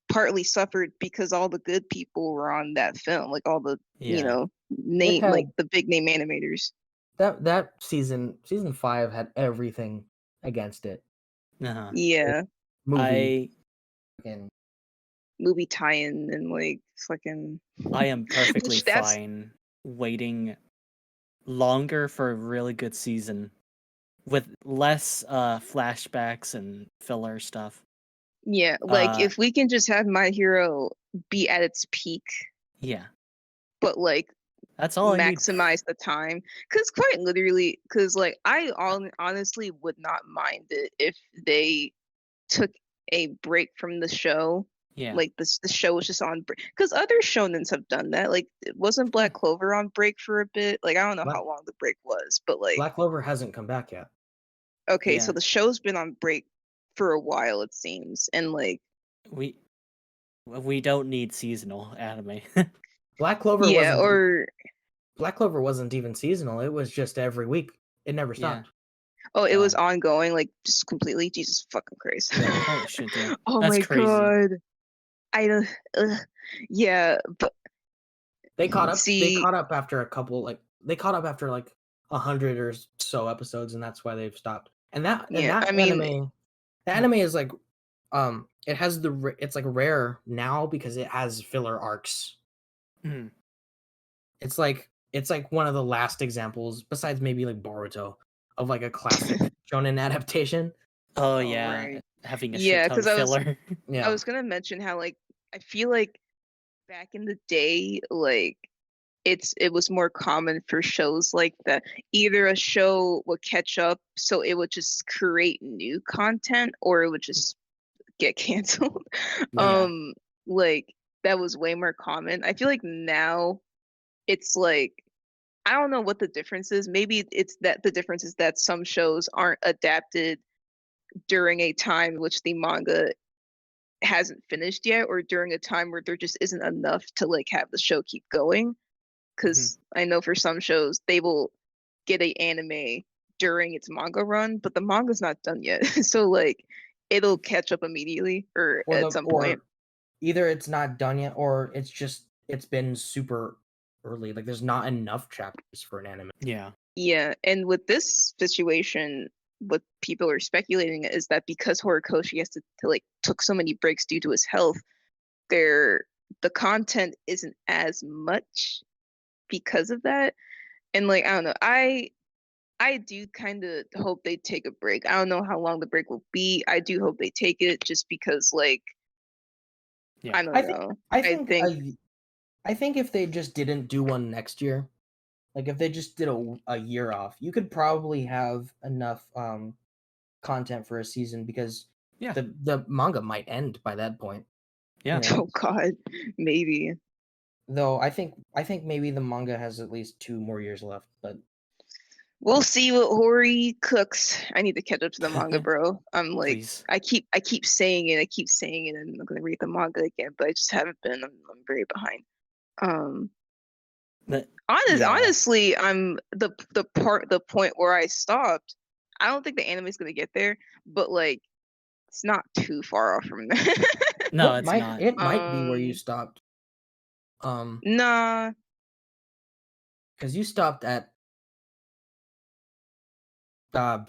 partly suffered because all the good people were on that film, like all the Yeah. name had- like the big name animators. that season 5 had everything against it. Uh-huh. Yeah, Movie I and movie tie-in and like fucking. I am perfectly Which that's fine waiting longer for a really good season with less flashbacks and filler stuff. yeah, like if we can just have My Hero be at its peak, Yeah. but like That's all I need. maximize the time, because quite literally, because like I honestly would not mind it if they took a break from the show, Yeah. like the show was just on break, because other shonens have done that. Like wasn't Black Clover on break for a bit? Like I don't know how long the break was, but like Black Clover hasn't come back yet. okay, Yeah. so the show's been on break for a while it seems, and like we don't need seasonal anime. Black Clover yeah, wasn't or Black Clover wasn't even seasonal. It was just every week. It never Yeah. stopped. oh, it was God. ongoing, like just completely. Jesus fucking Christ. Yeah. Holy shit, dude. Oh That's my crazy. god. I don't. Yeah, but They caught up. They see, caught up after a couple. They caught up after like 100 or so episodes, and that's why they've stopped. And that yeah, I mean, the anime is like, it has it's like rare now because it has filler arcs. Mhm. It's like one of the last examples, besides maybe like Boruto, of like a classic shonen adaptation. Oh oh, yeah, right. having a Yeah, shit ton of 'cause I was- filler. Yeah. I was gonna mention how like I feel like back in the day, like it was more common for shows like that. Either a show would catch up, so it would just create new content, or it would just get canceled. Yeah. Like that was way more common. I feel like now it's like I don't know what the difference is. Maybe it's that the difference is that some shows aren't adapted during a time in which the manga hasn't finished yet, or during a time where there just isn't enough to like have the show keep going. Because I know for some shows they will get a anime during its manga run, but the manga's not done yet. So like it'll catch up immediately or at some point. Either it's not done yet, or it's been super early. Like there's not enough chapters for an anime. Yeah. Yeah, and with this situation, what people are speculating is that because Horikoshi has to like took so many breaks due to his health, the content isn't as much because of that. And like I don't know, I do kind of hope they take a break. I don't know how long the break will be. I do hope they take it just because like Yeah. I don't know. I think if they just didn't do one next year, like if they just did a year off, you could probably have enough content for a season because Yeah. the manga might end by that point. Yeah. You know? Oh god, maybe. Though I think maybe the manga has at least 2 more years left, but We'll see what Hori cooks. I need to catch up to the manga, bro. I'm like, Please. I keep saying it, and I'm gonna read the manga again, but I just haven't been. I'm very behind. But yeah. Honestly, I'm the point where I stopped. I don't think the anime's gonna get there, but like, it's not too far off from there. No, It it's might, not. It might be where you Um, stopped. Nah. Because you stopped at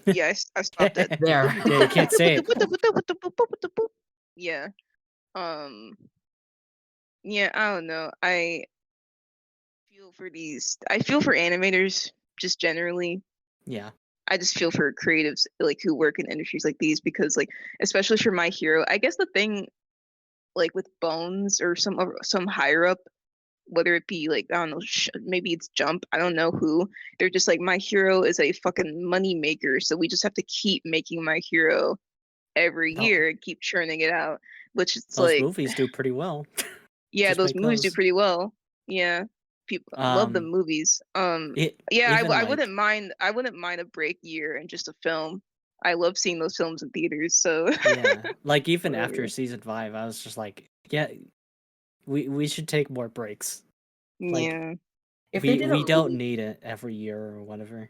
Yeah, I stopped at there. Yeah, you can't say it. Yeah. Yeah, I don't know. I feel for animators just generally. Yeah. I just feel for creatives like who work in industries like these because like especially for My Hero, I guess the thing like with Bones or some higher up, whether it be like I don't know, maybe it's Jump, I don't know who. They're just like My Hero is a fucking money maker, so we just have to keep making My Hero every Oh. year and keep churning it out, which is Those like movies do pretty well. yeah, Just those make movies do those. pretty well. Yeah, people love the Um, movies. Yeah, even I like wouldn't mind. I wouldn't mind a break year and just a film. I love seeing those films in theaters. So yeah, like even after whatever. season 5, I was just like, yeah, we should take more breaks. Like Yeah, If they did a we don't movie, need it every year or whatever.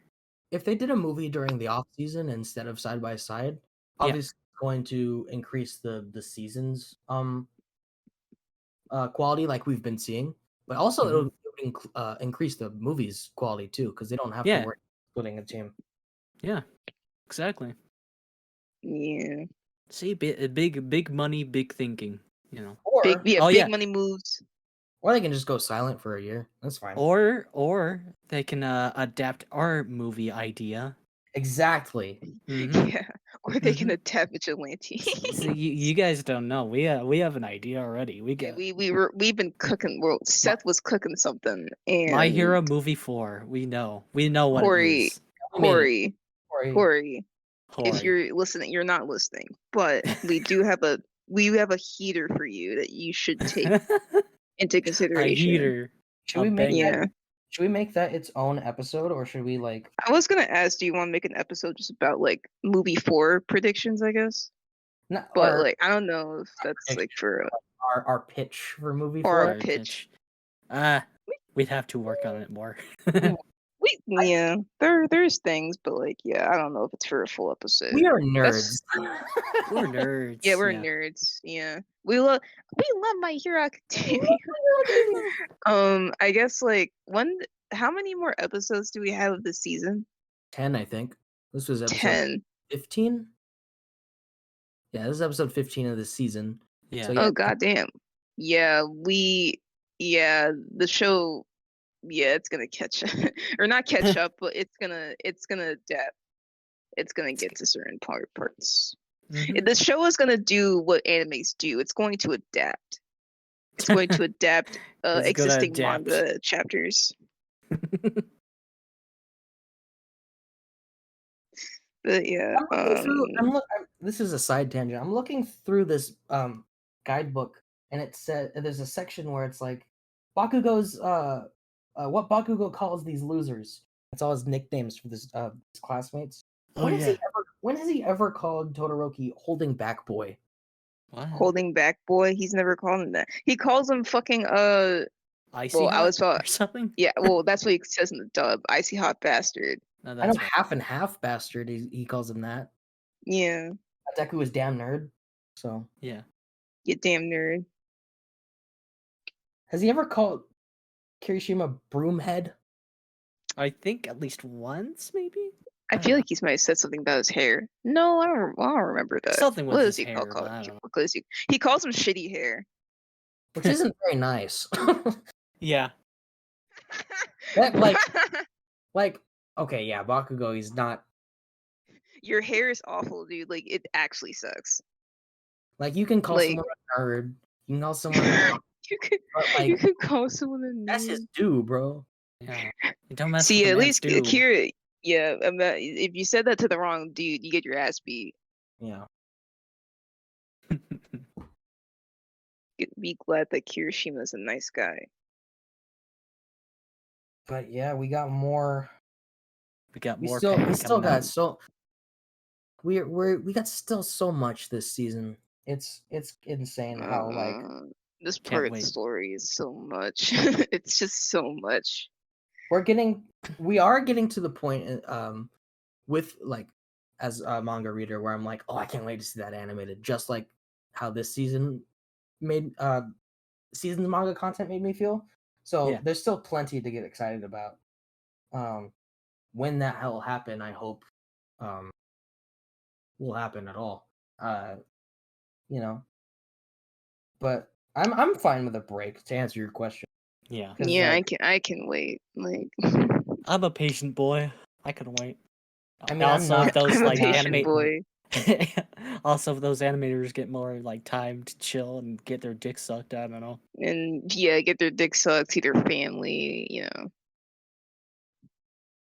if they did a movie during the off season instead of side by side, Yeah. obviously it's going to increase the seasons quality like we've been seeing, but also Mhm. it would increase the movie's quality too because they don't have to Yeah. worry about splitting a team. Yeah. Exactly. yeah. See, big money, big thinking. You know. Or Oh Big yeah. money moves. or they can just go silent for a year. That's fine. Or they can adapt our movie idea. Exactly. Mm-hmm. Yeah, or they can adapt Vigilante. So you guys don't know. We have an idea already. We Yeah, got we've been cooking. Well, Seth was cooking something, My Hero and movie 4. We know what it Hori, is. We made it. Hori, Or Hori. If Hori. you're listening, you're not listening, but we have a heater for you that you should take into A consideration. heater. should A we make banger. that? Should we make that its own episode, or should we like? I was gonna ask, do you want to make an episode just about like movie 4 predictions, I guess? Not, But or like, I don't know if that's like for our pitch for movie or our 4? pitch. We'd have to work on it more. Yeah, there's things, but like, yeah, I don't know if it's for a full episode. We are nerds. We're nerds. Yeah, we're nerds. Yeah, we love My Hero Academia. I guess like how many more episodes do we have of this season? 10, I think. This was episode 10. 15. Yeah, this is episode 15 of this season. Yeah. So yeah, Oh goddamn. Yeah, the show, yeah, it's gonna catch or not catch up, but it's gonna adapt. It's gonna get to certain parts. Mhm. The show is gonna do what animes do. It's going to adapt. It's going to adapt It's gonna existing adapt. manga chapters. But yeah, this is a side tangent. I'm looking through this guidebook, and it said there's a section where it's like Bakugo's what Bakugo calls these losers. That's all his nicknames for his classmates. Oh When yeah. when has he ever called Todoroki holding back boy? What? holding back boy. He's never called him that. He calls him fucking Icy well, I hot was about or something? yeah. Well, that's what he says in the dub. Icy hot bastard. No, I know that's right. half and half bastard. He calls him that. Yeah, Deku is damn nerd. So Yeah. you damn nerd. has he ever called Kirishima broomhead? I think at least once, maybe? I feel like he might have said something about his hair. No, I don't remember that. Something with What his does he hair, call but I don't know. what does he calls him shitty hair. Which isn't very nice. Yeah. That, like okay, yeah, Bakugo, he's not Your hair is awful, dude. Like it actually sucks. like you can call Like- someone a nerd. You can call someone a You could but like you could call someone a that's nerd. his due, bro. Yeah. You don't mess See, with a at man's least dude. Akira. Yeah, if you said that to the wrong dude, you get your ass beat. Yeah. Be glad that Kirishima's a nice guy. But yeah, we got more We got We more. still coming got out. so we got still so much this season. It's insane how like this Can't part of the wait. story is so much. It's just so much. we are getting to the point with like as a manga reader where I'm like, oh, I can't wait to see that animated, just like how this season made season's manga content made me feel. So Yeah. there's still plenty to get excited about. When that will happen, I hope will happen at all. You know, but I'm fine with a break to answer your question. Yeah. 'Cause, Yeah, like, I can wait. Like I'm a patient boy. I can wait. I mean, I'm also, not- if those I'm a like patient animate. boy. Also, if those animators get more like time to chill and get their dick sucked, I don't know. And yeah, get their dick sucked, see their family, you know.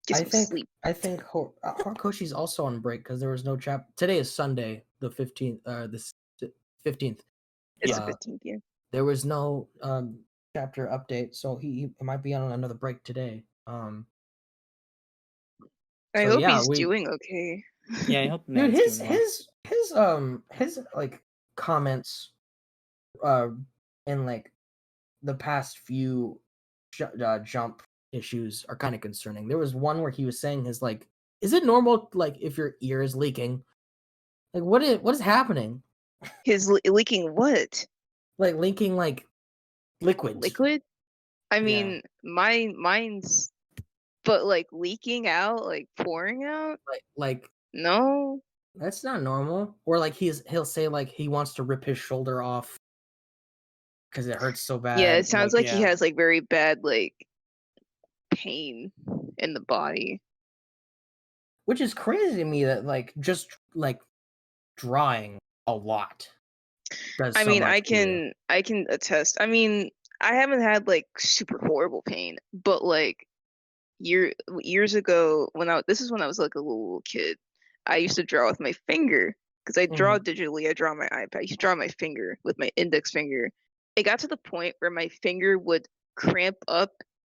Get some sleep. I think Horikoshi's also on break because there was no Today is Sunday, the 15th. This 15th. It's Yeah. the 15th, yeah. There was no chapter update, so he might be on another break today. I So hope yeah, he's doing okay. Yeah, I hope dude, Matt's his doing well. his like comments in like the past few jump issues are kind of concerning. There was one where he was saying his like, is it normal like if your ear is leaking? Like what is happening? His leaking what? Like leaking like liquids. Liquid? I Yeah. mean, mine's, but like leaking out, like pouring out? Like No. that's not normal. Or like he'll say like he wants to rip his shoulder off because it hurts so bad. Yeah, it sounds like he yeah. has like very bad like pain in the body. Which is crazy to me that like just like drawing a lot does I so mean, much to you. I can attest. I mean, I haven't had like super horrible pain, but like years ago this is when I was like a little kid. I used to draw with my finger because I draw digitally. I draw on my iPad. I used to draw my finger with my index finger. It got to the point where my finger would cramp up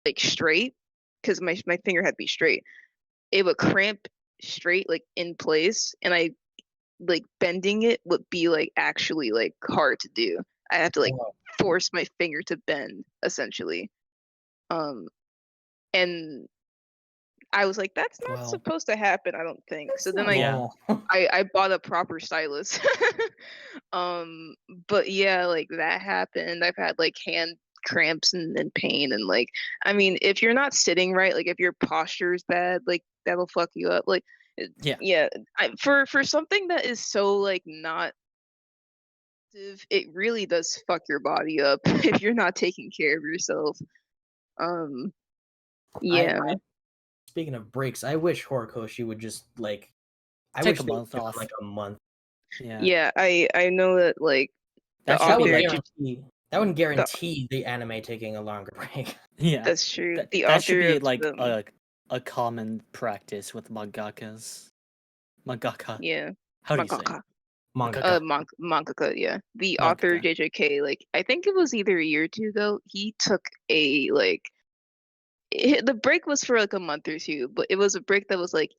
like straight because my finger had to be straight. It would cramp straight like in place, and I like bending it would be like actually like hard to do. I have to like force my finger to bend essentially. And I was like, that's not Wow. supposed to happen, I don't think. So then Yeah. I bought a proper stylus. But yeah, like that happened. I've had like hand cramps and pain, and like I mean, if you're not sitting right, like if your posture is bad, like that'll fuck you up. Like Yeah. for something that is so like not active, it really does fuck your body up if you're not taking care of yourself. Yeah. Speaking of breaks, I wish Horikoshi would just like Take a they month would give him, off. like a month. Yeah. Yeah, I know that like the That should That would be author like guarantee the anime taking a longer break. yeah. that's true. The That should author be of like a common practice with mangakas. Mangaka. yeah, How do you say? mangaka. Manga. Mangaka, yeah. The Mangaka. author JJK, like I think it was either a year or two ago, he took a like the break was for like a month or two, but it was a break that was like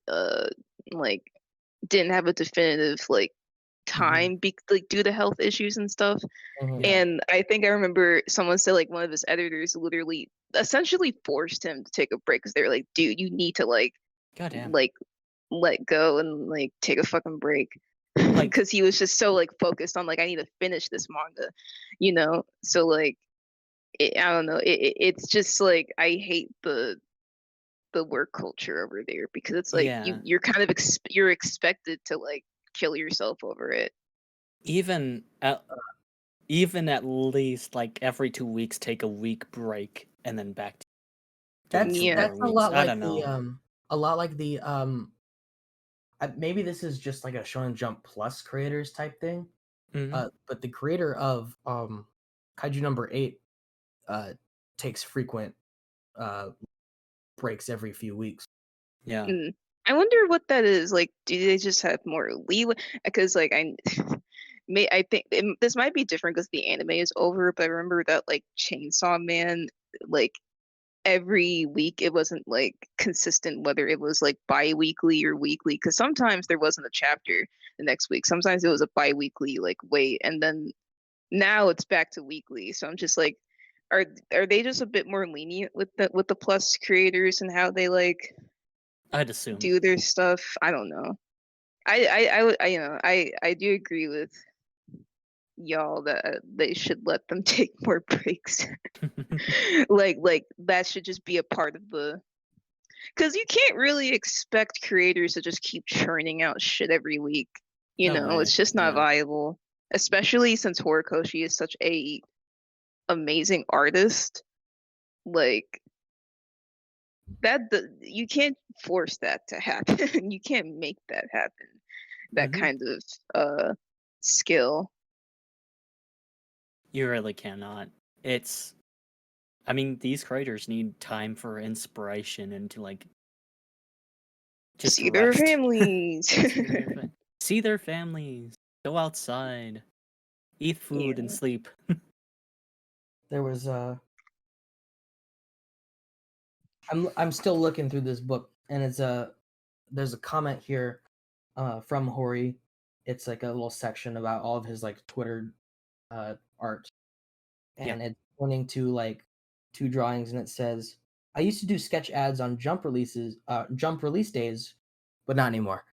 didn't have a definitive like time like due to health issues and stuff. Mhm. And I think I remember someone said like one of his editors literally essentially forced him to take a break because they were like, dude, you need to like Goddamn. like let go and like take a fucking break. Like Because he was just so like focused on like I need to finish this manga, you know. So like I don't know. It's just like I hate the work culture over there because it's like Yeah. you're kind of you're expected to like kill yourself over it. even at least like every 2 weeks, take a week break and then back to That's Yeah. that's a weeks. lot I like don't know. the maybe this is just like a Shonen Jump Plus creators type thing. Mhm. But the creator of Kaiju number 8 takes frequent breaks every few weeks. Yeah. I wonder what that is. Like, do they just have more leeway? Because like I think this might be different because the anime is over. But I remember that like Chainsaw Man, like every week. It wasn't like consistent whether it was like bi-weekly or weekly, because sometimes there wasn't a chapter the next week. Sometimes it was a bi-weekly like wait, and then now it's back to weekly. So I'm just like, are they just a bit more lenient with the plus creators and how they like I'd assume. do their stuff? I don't know. I do agree with y'all that they should let them take more breaks. like that should just be a part of the, because you can't really expect creators to just keep churning out shit every week. No way, It's just not yeah. viable, especially since Horikoshi is such a amazing artist. Like that, you can't force that to happen. You can't make that happen. That Mhm. kind of skill. You really cannot. I mean, these creators need time for inspiration and to like just See their rest. families. See their families. Go outside. Eat food and Yeah. sleep. There was I'm still looking through this book, and there's a comment here from Hori. It's like a little section about all of his like Twitter art, and it's pointing to like 2 drawings, and it says, "I used to do sketch ads on Jump release days, but not anymore."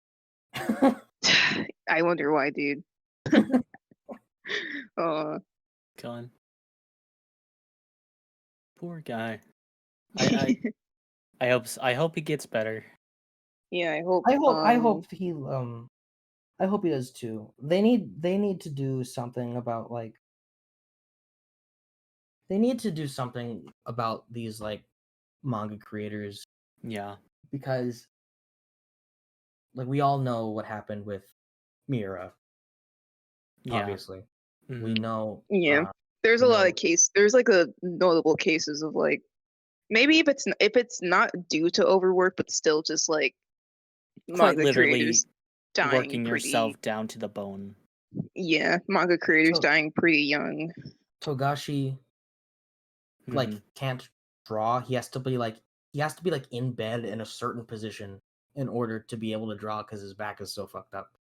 I wonder why, dude. Gone. Poor guy. Yeah, I hope he gets better. I hope. I hope he does too. They need to do something about like these like manga creators, Yeah. because like we all know what happened with Miura. Yeah. Obviously, we Mhm. know. Yeah. There's we a lot know- of There's like a notable cases of like, maybe if it's not due to overwork, but still just like Quite manga literally creators dying working pretty. yourself down to the bone. Yeah, manga creators So- dying pretty young. Togashi like Mhm. can't draw. He has to be like in bed in a certain position in order to be able to draw, because his back is so fucked up.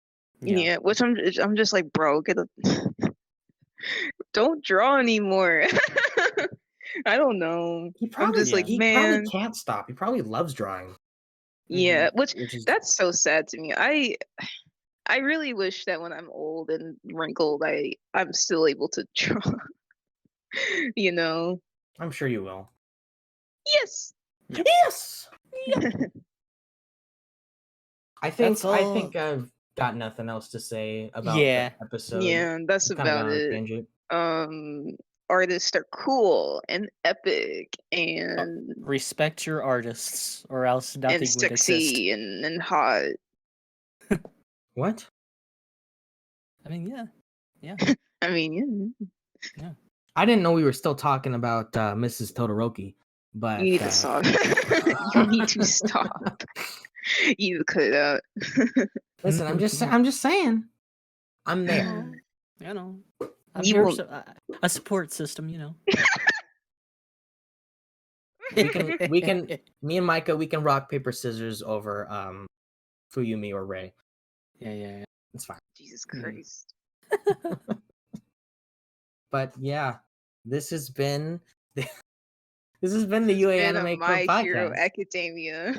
Yeah, which I'm just like, bro, don't draw anymore. I don't know. He I'm probably just like, he man. probably can't stop. He probably loves drawing. Yeah, which is that's so sad to me. I really wish that when I'm old and wrinkled, I'm still able to draw. You know? I'm sure you will. Yes. Yep. Yes. I think all. I've got nothing else to say about Yeah. the episode. Yeah, that's We've kinda about gone on a it. tangent. Artists are cool and epic and Respect your artists, or else nothing and would exist. sexy and hot. What? I mean, yeah. I mean, yeah. I didn't know we were still talking about Mrs. Todoroki, but You need to stop. You need to stop. You need to cut it out. Listen, I'm just saying. I'm there. You know, I'm You here will- a support system. You know, we can me and Micah, we can rock paper scissors over Fuyumi or Rei. Yeah. It's fine. Jesus Christ. But yeah, this has been the UA And Anime Club My podcast. Hero Academia.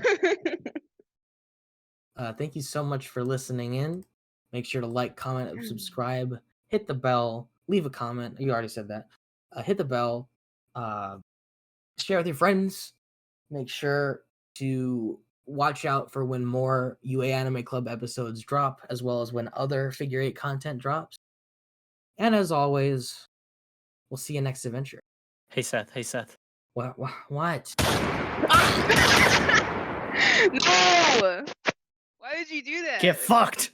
Thank you so much for listening in. Make sure to like, comment, and subscribe. Hit the bell. Leave a comment. You already said that. Hit the bell. Share with your friends. Make sure to watch out for when more UA Anime Club episodes drop, as well as when other Figure 8 content drops. And as always, we'll see you next adventure. Hey Seth. What? No! Why did you do that? Get fucked.